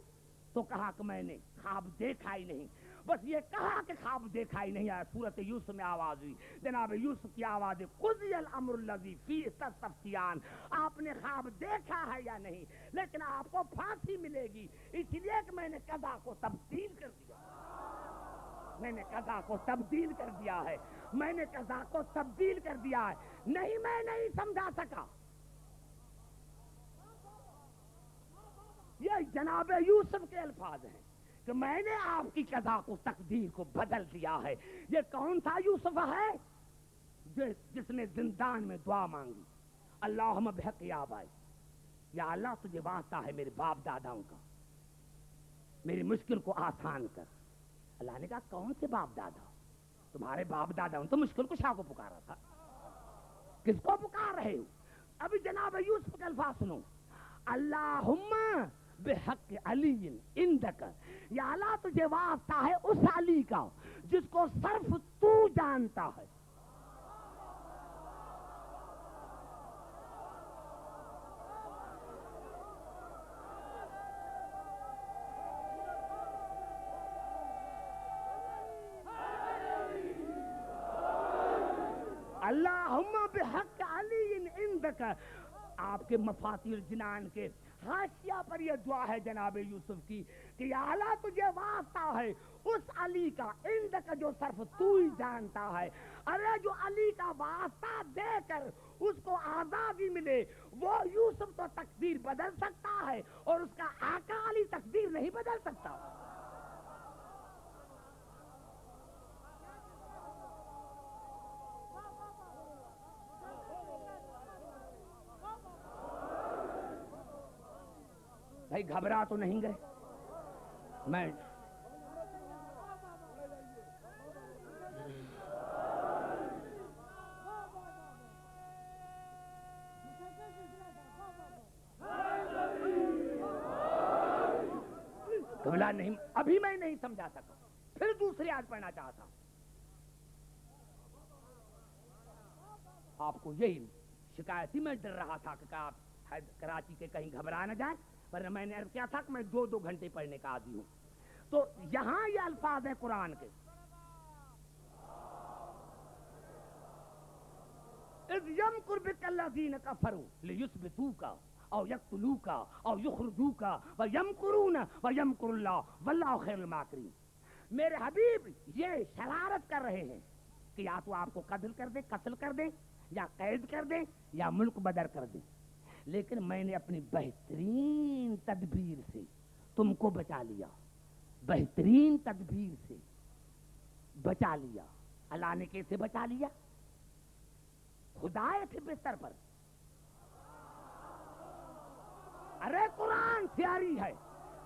تو کہا کہ میں نے خواب دیکھا ہی نہیں۔ بس یہ کہا کہ خواب دیکھا ہی نہیں آیا، سورۃ یوسف میں آواز ہوئی، جناب یوسف کی آواز ہے قضی الامر الذی فیہ تستفتیان، آپ نے خواب دیکھا ہے یا نہیں، لیکن آپ کو پھانسی ملے گی، اس لیے کہ میں نے قضا کو تبدیل کر دیا، میں نے قضا کو تبدیل کر دیا ہے، میں نے قضا کو تبدیل کر دیا ہے۔ نہیں، میں نہیں سمجھا سکا۔ یہ جناب یوسف کے الفاظ ہیں کہ میں نے آپ کی قضا کو، تقدیر کو بدل دیا ہے۔ یہ کون سا یوسف ہے جس نے زندان میں دعا مانگی، اللہم بحق آبائی، یا اللہ تجھے واسطہ ہے میرے باپ داداؤں کا، میری مشکل کو آسان کر۔ اللہ نے کہا کون سے باپ دادا؟ تمہارے باپ دادا تو مشکل کشا کو پکارا تھا، کس کو پکار رہے ہو؟ ابھی جناب یوسف کے الفاظ سنو، اللہم بحق علی عندک، یا اللہ تجھے واسطہ ہے اس علی کا جس کو صرف تو جانتا ہے، اللہم بحق علی عندک. آپ کے مفاتیح الجنان کے حاشیہ پر یہ دعا ہے جناب یوسف کی کہ یا اللہ تجھے واسطہ ہے اس علی کا عندک جو صرف تو ہی جانتا ہے. ارے جو علی کا واسطہ دے کر اس کو آزادی ملے وہ یوسف تو تقدیر بدل سکتا ہے اور اس کا آقا علی تقدیر نہیں بدل سکتا. بھائی گھبرا تو نہیں گئے؟ میں گھبرا نہیں، ابھی میں نہیں سمجھا سکا، پھر دوسری آیت پڑھنا چاہتا ہوں. آپ کو یہی شکایت ہی میں ڈر رہا تھا کہ آپ کراچی کے کہیں گھبرا نہ جائیں، ورنہ میں نے عرض کیا تھا کہ میں 2 گھنٹے پڑھنے کا عادی ہوں. تو یہاں یہ الفاظ ہیں قرآن کے، اذ یمکر بک الذین کفروا لیثبتوک او یقتلوک او یخرجوک ویمکرون ویمکر اللہ واللہ خیر الماکرین. میرے حبیب یہ شرارت کر رہے ہیں کہ یا تو آپ کو قتل کر دیں یا قید کر دیں یا ملک بدر کر دیں، لیکن میں نے اپنی بہترین تدبیر سے تم کو بچا لیا، بہترین تدبیر سے بچا لیا. اللہ نے کیسے بچا لیا؟ خدائے تھے بستر پر. ارے قرآن سیاری ہے،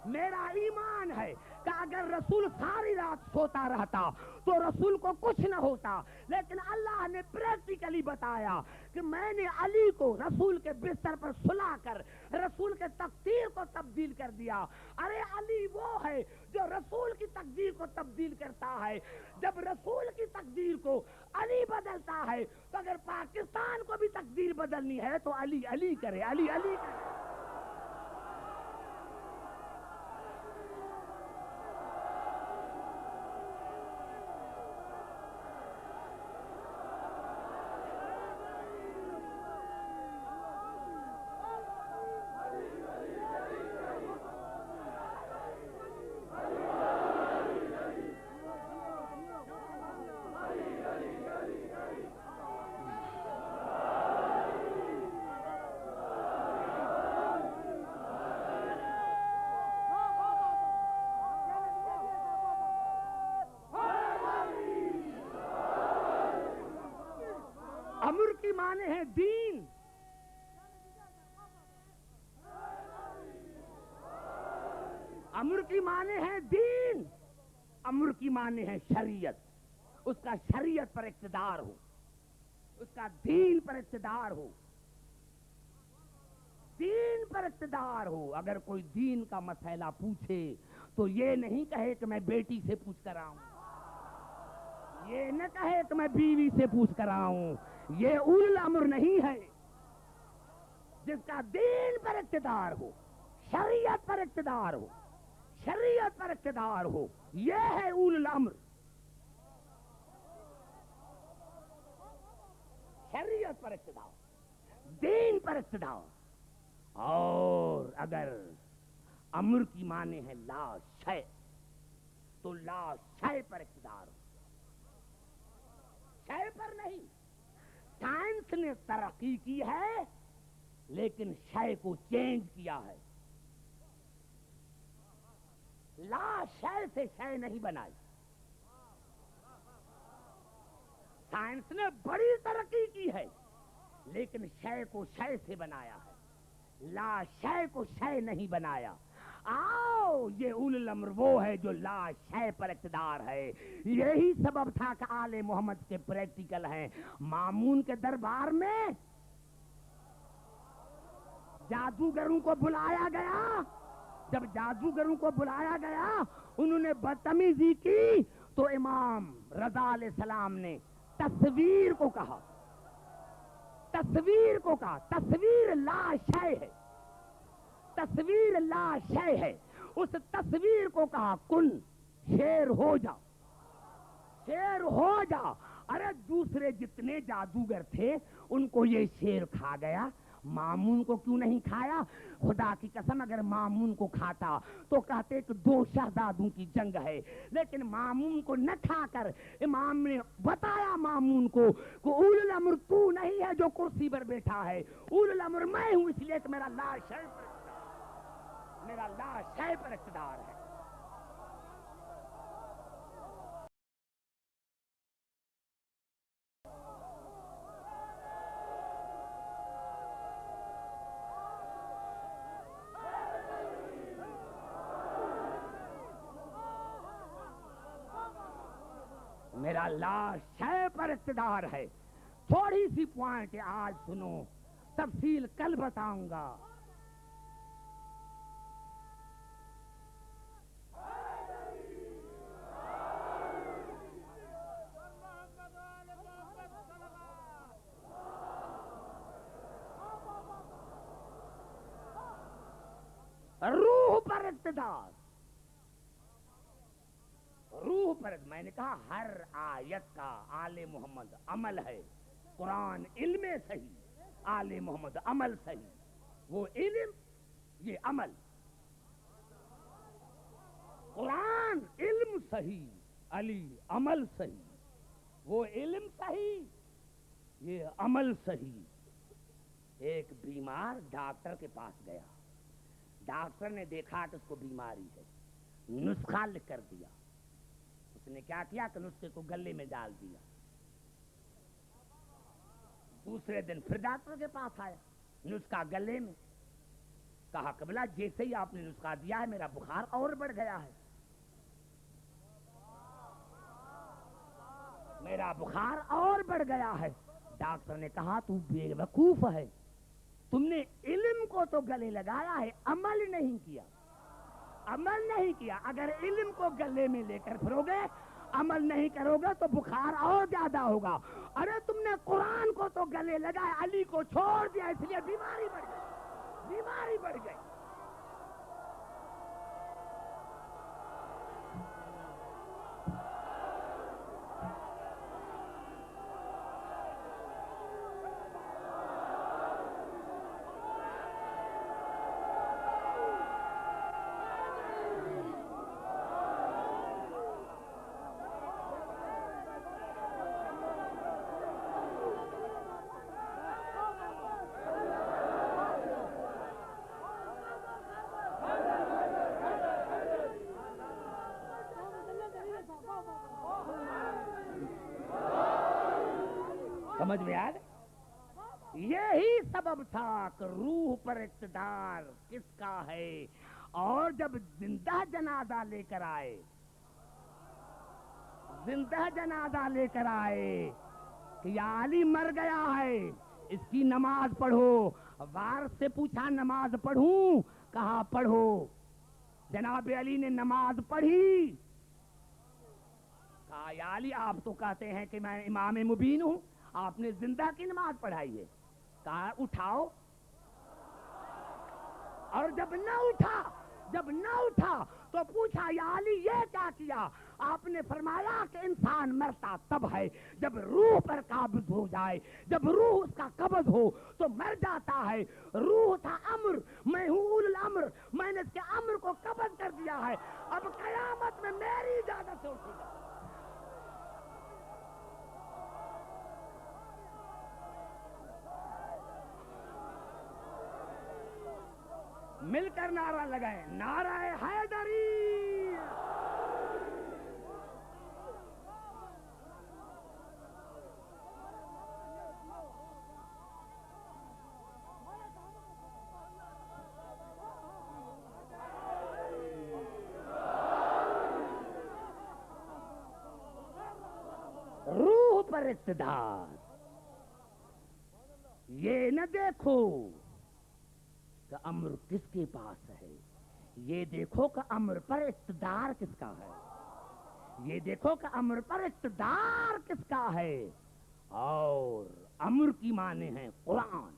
میرا ایمان ہے کہ اگر رسول ساری رات سوتا رہتا تو رسول کو کچھ نہ ہوتا، لیکن اللہ نے پریکٹیکلی بتایا کہ میں نے علی کو رسول کے بستر پر سلا کر رسول کے تقدیر کو تبدیل کر دیا. ارے علی وہ ہے جو رسول کی تقدیر کو تبدیل کرتا ہے. جب رسول کی تقدیر کو علی بدلتا ہے تو اگر پاکستان کو بھی تقدیر بدلنی ہے تو علی علی کرے، علی علی کرے. امر کی معنی ہے دین، امر کی معنی ہے دین، امر کی معنی ہے شریعت. اس کا شریعت پر اقتدار ہو، اس کا دین پر اقتدار ہو، دین پر اقتدار ہو. اگر کوئی دین کا مسئلہ پوچھے تو یہ نہیں کہے کہ میں بیٹی سے پوچھ کر آؤں، یہ نہ کہے کہ میں بیوی سے پوچھ کر آؤں. یہ اول الامر نہیں ہے. جس کا دین پر اقتدار ہو، شریعت پر اقتدار ہو، شریعت پر اقتدار ہو، یہ ہے اول الامر. شریعت پر اقتدار، دین پر اقتدار. اور اگر امر کی معنی ہے لا شے تو لا شے پر اقتدار ہو، شے پر نہیں. سائنس نے ترقی کی ہے لیکن شے کو چینج کیا ہے. لا شے سے شے نہیں بنائی. سائنس نے بڑی ترقی کی ہے لیکن شے کو شے سے بنایا ہے، لا شے کو شے نہیں بنایا. آؤ یہ اول الامر وہ ہے جو لا شے پر اقتدار ہے. یہی سبب تھا کہ آل محمد کے پریکٹیکل ہیں. مامون کے دربار میں جادوگروں کو بلایا گیا. جب جادوگروں کو بلایا گیا انہوں نے بدتمیزی کی تو امام رضا علیہ السلام نے تصویر کو کہا، تصویر کو کہا. تصویر لا شے ہے، تصویر لا شے ہے. اس تصویر کو کہا کن، شیر ہو جا، شیر ہو جا. ارے دوسرے جتنے جادوگر تھے ان کو یہ شیر کھا گیا، مامون کو کیوں نہیں کھایا؟ خدا کی قسم اگر مامون کو کھاتا تو کہتے کہ دو شہزادوں کی جنگ ہے، لیکن مامون کو نہ کھا کر امام نے بتایا مامون کو کہ اول الامر تو نہیں ہے جو کرسی پر بیٹھا ہے، اول الامر میں ہوں، اس لیے کہ میرا لا شے پر اقتدار، میرا لا شے پر اقتدار ہے۔ میرا لا شے پر اقتدار ہے۔ تھوڑی سی پوائنٹ آج سنو، تفصیل کل بتاؤں گا۔ روح پر اقتدار، روح پر، میں نے کہا ہر آیت کا آل محمد عمل ہے، قرآن علم صحیح، آل محمد عمل صحیح، وہ علم یہ عمل، قرآن علم صحیح، علی عمل صحیح، وہ علم صحیح یہ عمل صحیح۔ ایک بیمار ڈاکٹر کے پاس گیا، ڈاکٹر نے دیکھا کہ اس کو بیماری ہے، نسخہ لکھ کر دیا، اس نے کیا کیا کہ نسخے کو گلے میں ڈال دیا۔ دوسرے دن پھر ڈاکٹر کے پاس آیا، نسخہ گلے میں، کہا قبلہ جیسے ہی آپ نے نسخہ دیا ہے میرا بخار اور بڑھ گیا ہے، میرا بخار اور بڑھ گیا ہے۔ ڈاکٹر نے کہا تو بے وقوف ہے، تم نے علم کو تو گلے لگایا ہے، عمل نہیں کیا، عمل نہیں کیا۔ اگر علم کو گلے میں لے کر پھرو گے، عمل نہیں کرو گے تو بخار اور زیادہ ہوگا۔ ارے تم نے قرآن کو تو گلے لگایا، علی کو چھوڑ دیا، اس لیے بیماری بڑھ گئی، بیماری بڑھ گئی۔ سمجھ میں آ گئی؟ یہی سبب تھا کہ روح پر اقتدار کس کا ہے، اور جب زندہ جنازہ لے کر آئے، زندہ جنازہ لے کر آئے کہ یا علی مر گیا ہے، اس کی نماز پڑھو، وارث سے پوچھا نماز پڑھوں؟ کہا پڑھو۔ جناب علی نے نماز پڑھی، کہا یا علی آپ تو کہتے ہیں کہ میں امام مبین ہوں، آپ نے زندہ کی نماز پڑھائی ہے، کہا اٹھاؤ، اور جب نہ اٹھا تو پوچھا یا علی یہ کیا کیا؟ آپ نے فرمایا کہ انسان مرتا تب ہے جب روح پر قابض ہو جائے، جب روح اس کا قبض ہو تو مر جاتا ہے۔ روح تھا امر، میں ہوں اول الامر، میں نے اس کے امر کو قبض کر دیا ہے، اب قیامت میں میری اجازت سے اٹھے گا۔ مل کر نعرہ لگائے، نعرہ حیدری۔ روح پر اقتدار، یہ نہ دیکھو کہ امر کس کے پاس ہے، یہ دیکھو کہ امر پر اقتدار کس کا ہے، یہ دیکھو کہ امر پر اقتدار کس کا ہے۔ اور امر کی معنی ہے قرآن۔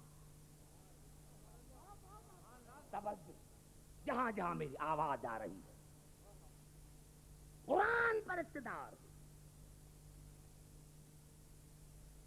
توجہ، جہاں جہاں میری آواز آ رہی ہے، قرآن پر اقتدار،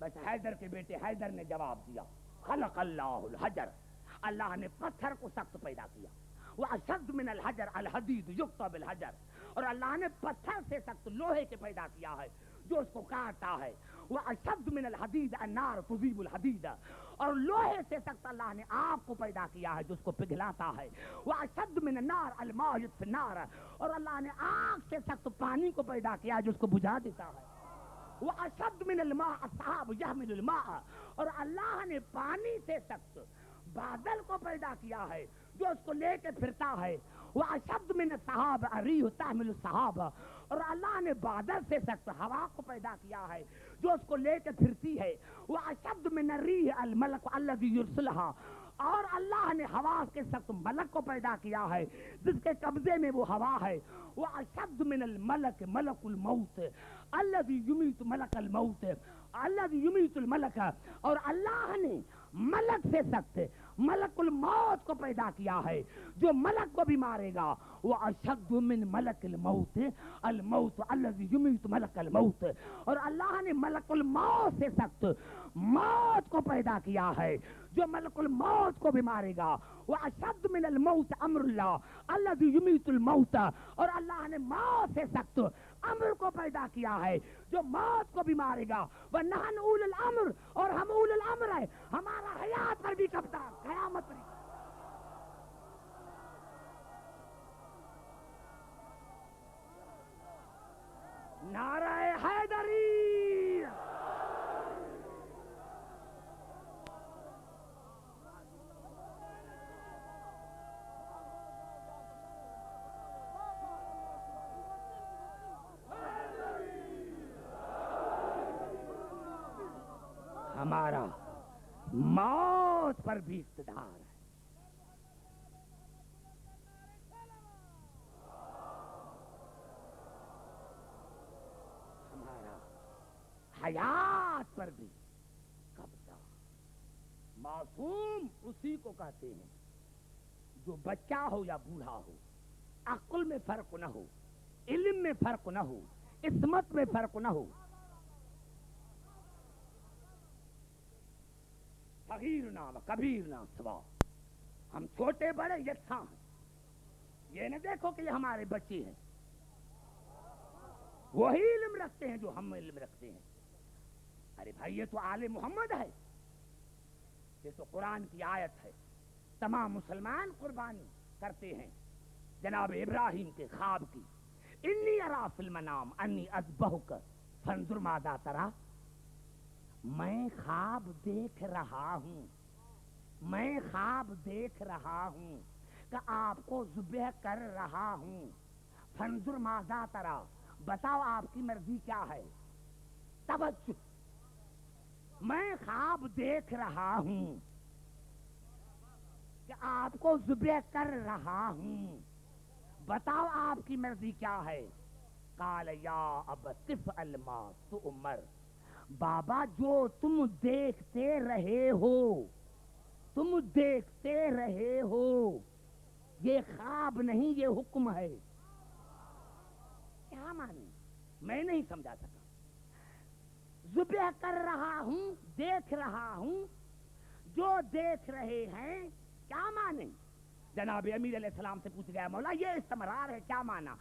بس حیدر کے بیٹے حیدر نے جواب دیا خلق اللہ الحجر، اللہ نے پتھر کو سخت پیدا کیا، واشد من الحجر الحدید یقطع بالحجر، اور اللہ نے پتھر سے سخت لوہے کے پیدا کیا ہے جو اس کو کاٹتا ہے، واشد من الحدید النار تذیب الحدید، اور لوہے سے سخت اللہ نے آگ کو پیدا کیا ہے جو اس کو پگھلاتا ہے، واشد من النار الماء یطفی النار، اور اللہ نے آگ سے سخت پانی کو پیدا کیا ہے جو اس کو بجھا دیتا ہے، واشد من الماء السحاب یحمل الماء، اور اللہ نے پانی سے سخت بادل کو پیدا کیا ہے جو اس کو لے کے پھرتا ہے، واشد من السحاب الريح تحمل السحاب، اور اللہ نے بادل سے سخت ہوا کو پیدا کیا ہے جو اس کو لے کے پھرتی ہے، واشد من الريح الملك الذي يرسلها، اور اللہ نے ہوا کے سخت ملک کو پیدا کیا ہے جس کے قبضے میں وہ ہوا ہے، واشد من الملك ملك الموت الذي يميت ملك الموت الذي يميت الملك، اور اللہ نے ملک سے سخت ملک الموت کو پیدا کیا ہے جو ملک کو بھی مارے گا، واشد من ملک الموت الموت الذي يميت ملك الموت، اور اللہ نے ملک الموت سے سخت موت کو پیدا کیا ہے جو ملک الموت کو بھی مارے گا، واشد من الموت امر اللہ الذي يميت الموت، اور اللہ نے موت سے سخت امر کو پیدا کیا ہے جو موت کو بھی مارے گا، ونحن اول الامر، اور ہم اول الامر ہے، ہمارا حیات پر بھی قبضہ قیامت پر بھی۔ نعرہ حیدری، ہمارا موت پر بھی اقتدار ہے۔ ہمارا حیات پر بھی قبضہ۔ معصوم اسی کو کہتے ہیں جو بچہ ہو یا بوڑھا ہو، عقل میں فرق نہ ہو، علم میں فرق نہ ہو، عصمت میں فرق نہ ہو، صغیر نہ و کبیر نہ سوا، ہم چھوٹے بڑے یکساں ہیں، یہ نہ دیکھو کہ یہ ہمارے بچے ہیں، وہی علم رکھتے ہیں جو ہم علم رکھتے ہیں۔ ارے بھائی یہ تو آل محمد ہے، یہ تو قرآن کی آیت ہے، تمام مسلمان قربانی کرتے ہیں جناب ابراہیم کے خواب کی، انی ارا فی المنام انی اذبحک فانظر ماذا تری، میں خواب دیکھ رہا ہوں، میں خواب دیکھ رہا ہوں کہ آپ کو ذبح کر رہا ہوں، فانظر ماذا تری، بتاؤ آپ کی مرضی کیا ہے۔ توجہ، میں خواب دیکھ رہا ہوں کہ آپ کو ذبح کر رہا ہوں، بتاؤ آپ کی مرضی کیا ہے۔ قال یا ابت افعل ما تؤمر، بابا جو تم دیکھتے رہے ہو، تم دیکھتے رہے ہو، یہ خواب نہیں یہ حکم ہے۔ کیا معنی؟ میں نہیں سمجھا سکا۔ ذبح کر رہا ہوں، دیکھ رہا ہوں، جو دیکھ رہے ہیں کیا معنی؟ جناب امیر علیہ السلام سے پوچھ گیا مولا یہ استمرار ہے کیا معنی؟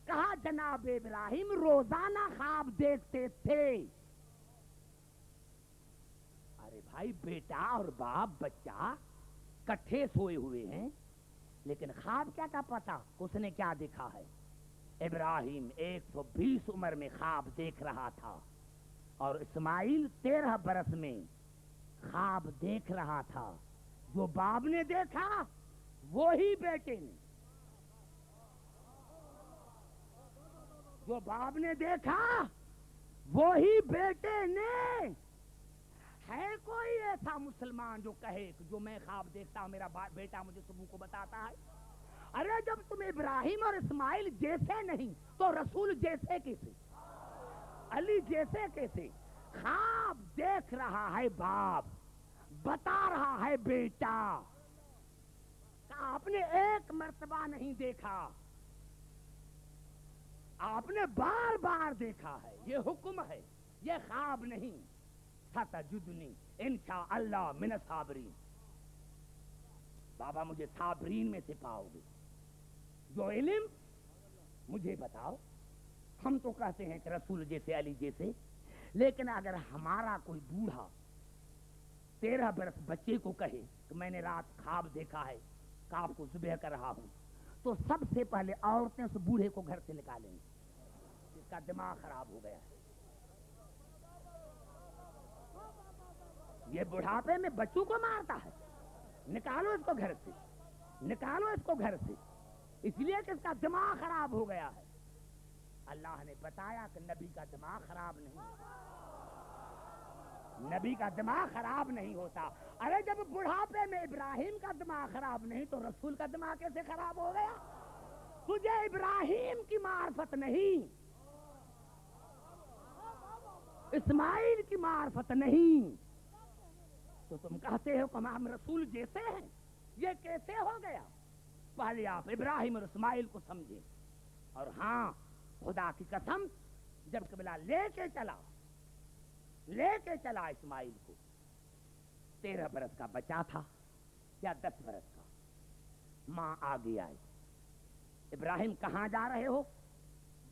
کہا جناب ابراہیم روزانہ خواب دیکھتے تھے۔ ارے بھائی بیٹا اور باپ بچہ کٹھے سوئے ہوئے ہیں، لیکن خواب کیا پتا اس نے کیا دیکھا ہے؟ ابراہیم 120 عمر میں خواب دیکھ رہا تھا، اور اسماعیل 13 برس میں خواب دیکھ رہا تھا۔ جو باپ نے دیکھا وہی بیٹے نے، جو باپ نے دیکھا وہی بیٹے نے۔ ہے کوئی ایسا مسلمان جو کہے کہ جو میں خواب دیکھتا ہوں میرا بیٹا مجھے صبح کو بتاتا ہے؟ ارے جب تم ابراہیم اور اسماعیل جیسے نہیں تو رسول جیسے کیسے، علی جیسے کیسے؟ خواب دیکھ رہا ہے باپ، بتا رہا ہے بیٹا، آپ نے ایک مرتبہ نہیں دیکھا، آپ نے بار بار دیکھا ہے، یہ حکم ہے، یہ خواب نہیں۔ ستجدنی انشاءاللہ من الصابرین، بابا مجھے صابرین میں سے پاؤ گے۔ جو علم مجھے بتاؤ، ہم تو کہتے ہیں کہ رسول جیسے علی جیسے، لیکن اگر ہمارا کوئی بوڑھا 13 برس بچے کو کہے کہ میں نے رات خواب دیکھا ہے کاف کو ذبح کر رہا ہوں، تو سب سے پہلے عورتیں اس بوڑھے کو گھر سے نکالیں گے، اس کا دماغ خراب ہو گیا ہے۔ یہ بڑھاپے میں بچوں کو مارتا ہے، نکالو اس کو گھر سے، نکالو اس کو گھر سے، اس لیے کہ اس کا دماغ خراب ہو گیا ہے۔ اللہ نے بتایا کہ نبی کا دماغ خراب نہیں ہوتا، نبی کا دماغ خراب نہیں ہوتا۔ ارے جب بڑھاپے میں ابراہیم کا دماغ خراب نہیں تو رسول کا دماغ کیسے خراب ہو گیا؟ تجھے ابراہیم کی معرفت نہیں، اسماعیل کی معرفت نہیں، تو تم کہتے ہو کہ ہم رسول جیسے ہیں، یہ کیسے ہو گیا؟ پہلے آپ ابراہیم اور اسماعیل کو سمجھے۔ اور ہاں خدا کی قسم، جب قبلہ لے کے چلا اسماعیل کو، 13 برس کا بچہ تھا یا 10 برس کا، ماں آگے آئی، ابراہیم کہاں جا رہے ہو؟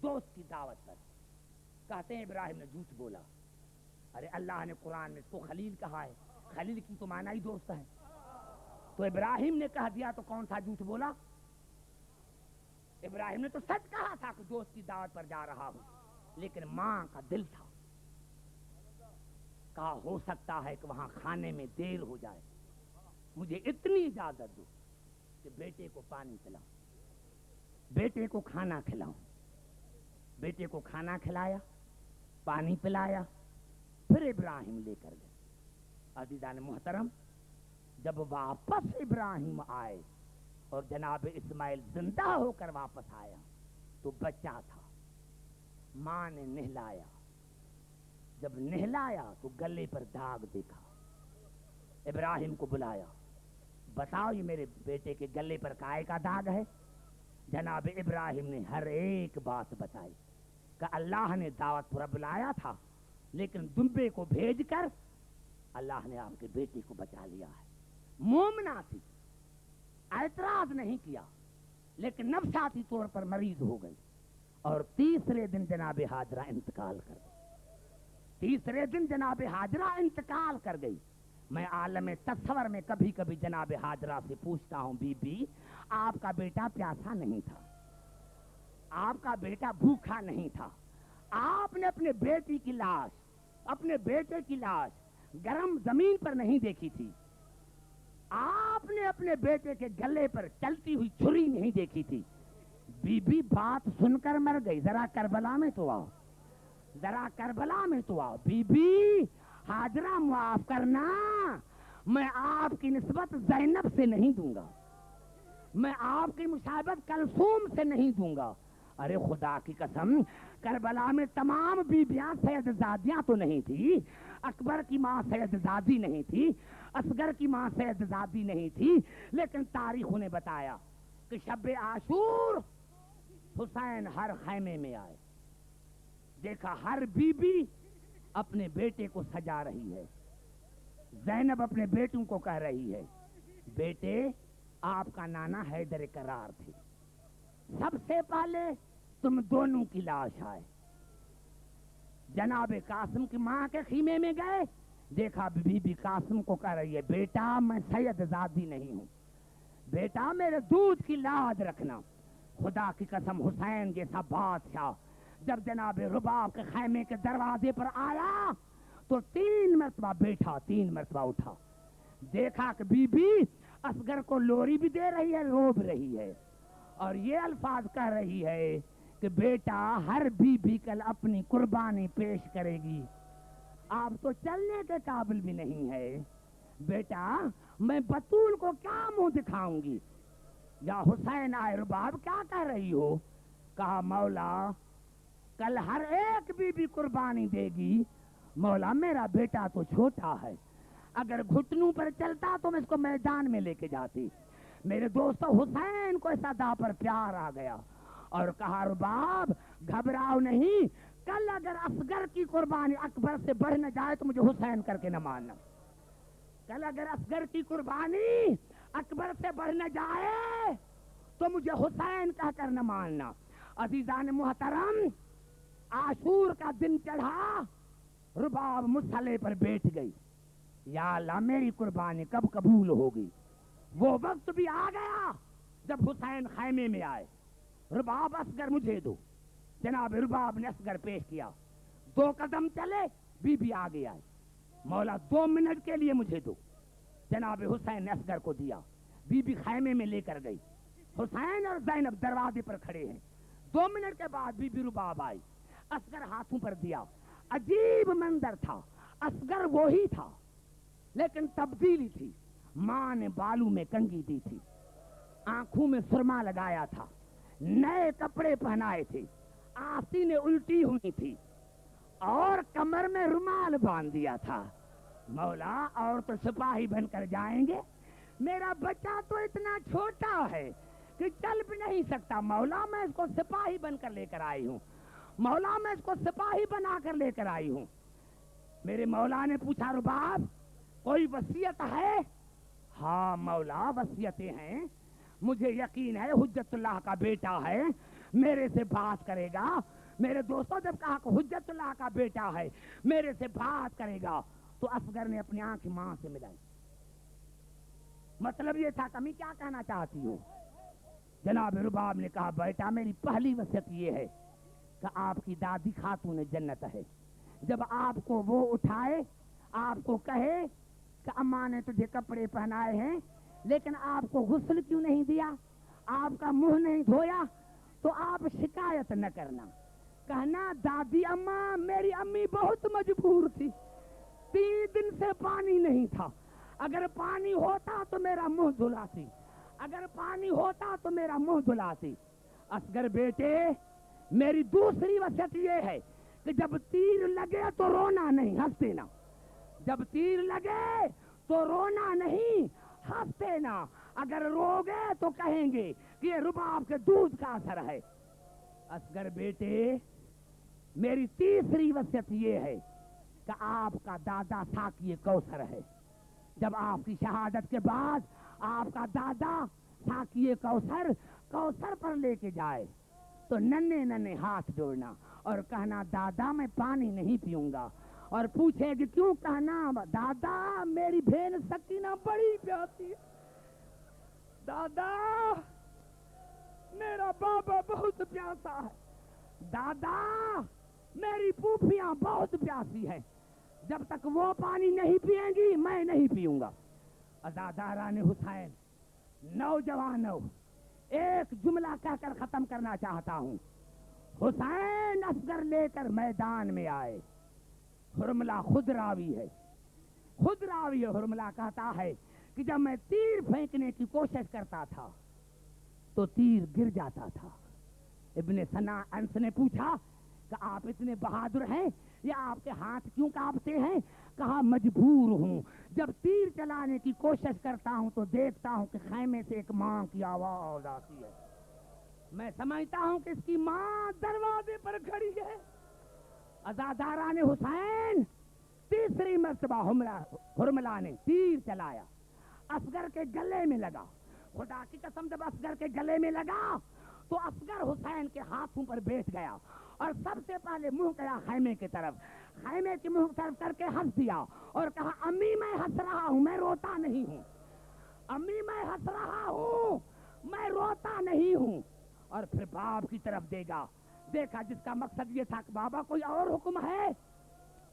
دوست کی دعوت پر۔ کہتے ہیں ابراہیم نے جھوٹ بولا۔ ارے اللہ نے قرآن میں اس کو خلیل کہا ہے، خلیل کی تو معنی ہی دوست ہے، تو ابراہیم نے کہہ دیا تو کون سا جھوٹ بولا؟ ابراہیم نے تو سچ کہا تھا کہ دوست کی دعوت پر جا رہا ہوں، لیکن ماں کا دل تھا، کہا ہو سکتا ہے کہ وہاں کھانے میں دیر ہو جائے، مجھے اتنی اجازت دو کہ بیٹے کو پانی پلاؤں، بیٹے کو کھانا کھلاؤں۔ بیٹے کو کھانا کھلایا، پانی پلایا، پھر ابراہیم لے کر گئے۔ عزیزان محترم، جب واپس ابراہیم آئے اور جناب اسماعیل زندہ ہو کر واپس آیا تو بچہ تھا، ماں نے نہلایا، جب نہلایا تو گلے پر داغ دیکھا، ابراہیم کو بلایا، بتاؤ یہ میرے بیٹے کے گلے پر کائے کا داغ ہے؟ جناب ابراہیم نے ہر ایک بات بتائی کہ اللہ نے دعوت پر بلایا تھا، لیکن دمبے کو بھیج کر اللہ نے آپ کے بیٹے کو بچا لیا ہے۔ مومنہ تھی، اعتراض نہیں کیا، لیکن نفسیاتی طور پر مریض ہو گئی، اور تیسرے دن جناب ہاجرہ انتقال کر گئی۔ تیسرے دن جناب ہاجرہ انتقال کر گئی۔ میں عالم تصور میں کبھی کبھی جناب ہاجرہ سے پوچھتا ہوں، بی بی آپ کا بیٹا پیاسا نہیں تھا، آپ کا بیٹا بھوکھا نہیں تھا، آپ نے اپنے بیٹی کی لاش، اپنے بیٹے کی لاش گرم زمین پر نہیں دیکھی تھی، آپ نے اپنے بیٹے کے گلے پر چلتی ہوئی چھری نہیں دیکھی تھی۔ بی بی بات سن کر مر گئی، ذرا کربلا میں تو آؤ، ذرا کربلا میں تو آؤ۔ بی بی ہاجرہ معاف کرنا، میں آپ کی نسبت زینب سے نہیں دوں گا، میں آپ کی مشابہت کلثوم سے نہیں دوں گا۔ ارے خدا کی قسم، کربلا میں تمام بیبیاں سید زادیاں تو نہیں تھی، اکبر کی ماں سید زادی نہیں تھی، اصغر کی ماں سید زادی نہیں تھی، لیکن تاریخوں نے بتایا کہ شب عاشور حسین ہر خیمے میں آئے، دیکھا ہر بی بی اپنے بیٹے کو سجا رہی ہے۔ زینب اپنے بیٹوں کو کہہ رہی ہے، بیٹے آپ کا نانا حیدر کرار تھے، سب سے پہلے تم دونوں کی لاش آئے۔ جناب قاسم کی ماں کے خیمے میں گئے، دیکھا بی بی قاسم کو کہہ رہی ہے، بیٹا میں سید زادی نہیں ہوں، بیٹا میرے دودھ کی لاج رکھنا۔ خدا کی قسم حسین جیسا بادشاہ جب جناب رباب کے خیمے کے دروازے پر آیا تو 3 مرتبہ بیٹھا، 3 مرتبہ اٹھا، دیکھا کہ بی بی اصغر کو لوری بھی دے رہی ہے، روب رہی ہے، اور یہ الفاظ کہہ رہی ہے کہ بیٹا ہر بی بی کل اپنی قربانی پیش کرے گی، آپ تو چلنے کے قابل بھی نہیں ہے، بیٹا میں بطول کو کیا منہ دکھاؤں گی؟ یا حسین آئے رباب کیا کہہ رہی ہو؟ کہا مولا کل ہر ایک بی بی قربانی دے گی، مولا میرا بیٹا تو چھوٹا ہے، اگر گھٹنوں پر چلتا تو میں اس کو میدان میں لے کے جاتی۔ میرے دوستو حسین کو اس ادا پر پیار آ گیا اور کہا رباب گھبراؤ نہیں، کل اگر اصغر کی کی قربانی اکبر سے بڑھ نہ جائے تو مجھے حسین کر کے نہ ماننا. کل اگر اصغر کی قربانی اکبر سے بڑھ نہ جائے تو مجھے حسین کہہ کر نہ ماننا. عزیزان محترم، عاشور کا دن چڑھا، رباب مسئلے پر بیٹھ گئی. یا اللہ میری قربانی کب قبول ہوگی؟ وہ وقت بھی آ گیا جب حسین خیمے میں آئے. رباب اصغر مجھے دو. جناب رباب نے اصغر پیش کیا. 2 قدم چلے، بی بی آگے آئی. مولا 2 منٹ کے لیے مجھے دو. جناب حسین نے اصغر کو دیا. بی بی خیمے میں لے کر گئی. حسین اور زینب دروازے پر کھڑے ہیں. 2 منٹ کے بعد بی بی رباب آئی. اصغر ہاتھوں پر دیا. عجیب منظر تھا. اصغر وہی تھا لیکن تبدیلی تھی. ماں نے بالوں میں کنگھی دی تھی، آنکھوں میں سرما لگایا تھا، نئے کپڑے پہنائے تھے، آستینیں الٹی ہوئی تھی اور کمر میں رومال باندھ دیا تھا. مولا اور تو سپاہی بن کر جائیں گے، میرا بچہ تو اتنا چھوٹا ہے کہ چل بھی نہیں سکتا. مولا میں اس کو سپاہی بن کر لے کر آئی ہوں. مولا میں اس کو سپاہی بنا کر لے کر آئی ہوں. میرے مولا نے پوچھا رباب کوئی وصیت ہے؟ ہاں مولا وصیتیں ہیں. مجھے یقین ہے حجت اللہ کا بیٹا ہے، میرے سے بات کرے گا. میرے دوستوں جب کہا کہ حجت اللہ کا بیٹا ہے میرے سے بات کرے گا تو اصغر نے اپنی آنکھ ماں سے ملائی. مطلب یہ تھا کہ میں کیا کہنا چاہتی ہوں؟ جناب رباب نے کہا بیٹا میری پہلی وصیت یہ ہے کہ آپ کی دادی خاتون جنت ہے. جب آپ کو وہ اٹھائے، آپ کو کہے کہ اماں نے تجھے کپڑے پہنائے ہیں لیکن آپ کو غسل کیوں نہیں دیا، آپ کا منہ نہیں دھویا، تو آپ شکایت نہ کرنا. کہنا دادی اماں میری امی بہت مجبور تھی، 3 دن سے پانی نہیں تھا. اگر پانی ہوتا تو میرا منہ دھلاتی، اگر پانی ہوتا تو میرا منہ دھلاتی. اصغر بیٹے میری دوسری وصیت یہ ہے کہ جب تیر لگے تو رونا نہیں، ہنستے نا. جب تیر لگے تو رونا نہیں، ہنستے نا. اگر روگے تو کہیں گے کہ یہ رباب کے دودھ کا اثر ہے. اصغر بیٹے میری تیسری وصیت یہ ہے کہ آپ کا دادا ساقی کوثر ہے. جب آپ کی شہادت کے بعد آپ کا دادا ساقی کوثر پر لے کے جائے تو ننھے ننھے ہاتھ جوڑنا اور کہنا دادا میں پانی نہیں پیوں گا. اور پوچھے کہ کیوں؟ کہنا دادا میری بہن سکینہ بڑی پیاسی ہے، دادا میرا بابا بہت پیاسا ہے، دادا میری پھوپھیاں بہت پیاسی ہیں، جب تک وہ پانی نہیں پیئیں گی میں نہیں پیوں گا. عزاداران حسین نوجوانوں ایک جملہ کہہ کر ختم کرنا چاہتا ہوں. حسین اصغر لے کر میدان میں آئے. حرملہ خود راوی ہے، حرملہ کہتا ہے کہ جب میں تیر پھینکنے کی کوشش کرتا تھا تو تیر گر جاتا تھا. ابن سنا انس نے پوچھا کہ آپ اتنے بہادر ہیں یا آپ کے ہاتھ کیوں کانپتے ہیں؟ کہا مجبور ہوں، جب تیر چلانے کی کوشش کرتا ہوں تو دیکھتا ہوں کہ خیمے سے ایک ماں کی آواز آتی ہے، میں سمجھتا ہوں کہ اس کی ماں دروازے پر کھڑی ہے. عزاداران حسین تیسری مرتبہ حرملہ نے تیر چلایا، اصغر کے گلے میں لگا. خدا کی قسم جب اصغر کے گلے میں لگا تو اصغر حسین کے ہاتھوں پر بیٹھ گیا اور سب سے پہلے منہ کیا خیمے کی طرف، خیمے کی منہ طرف کر کے ہنس دیا اور کہا امی میں ہنس رہا ہوں، میں روتا نہیں ہوں، امی میں ہنس رہا ہوں، میں روتا نہیں ہوں. اور پھر باپ کی طرف دیکھا جس کا مقصد یہ تھا کہ بابا کوئی اور حکم ہے.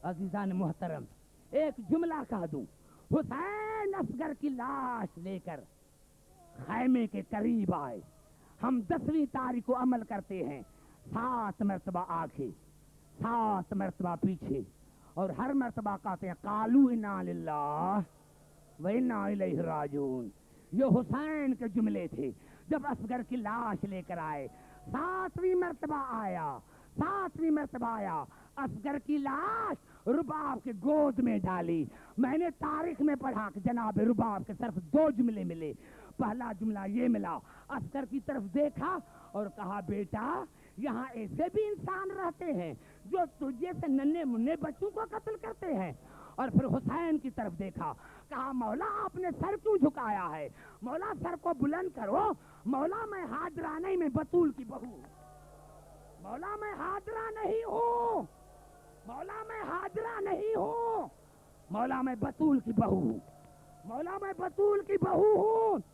عزیزان محترم ایک جملہ کہہ دوں. حسین اصغر کی لاش لے کر خیمے کے قریب آئے. ہم 10ویں تاریخ کو عمل کرتے ہیں، 7 مرتبہ آگے 7 مرتبہ پیچھے اور ہر مرتبہ کہتے ہیں قالو انا للہ و انا الیہ راجعون. یہ حسین کے جملے تھے. جب اصغر کی لاش لے کر آئے 7ویں مرتبہ آیا اصغر کی لاش رباب کے گود میں ڈالی. میں نے تاریخ میں پڑھا کہ جناب رباب کے صرف 2 جملے ملے. پہلا جملہ یہ ملا، اصغر کی طرف دیکھا اور کہا بیٹا یہاں ایسے بھی انسان رہتے ہیں جو تجھے سے ننھے منھے بچوں کو قتل کرتے ہیں. اور پھر حسین کی طرف دیکھا, کہا مولا آپ نے سر کیوں جھکایا ہے؟ مولا سر کو بلند کرو. مولا میں حاضرہ نہیں, میں بطول کی بہو. مولا میں حاضرہ نہیں ہوں, مولا میں حاضرہ نہیں ہوں, مولا میں بطول کی بہو ہوں, مولا میں بطول کی بہو ہوں.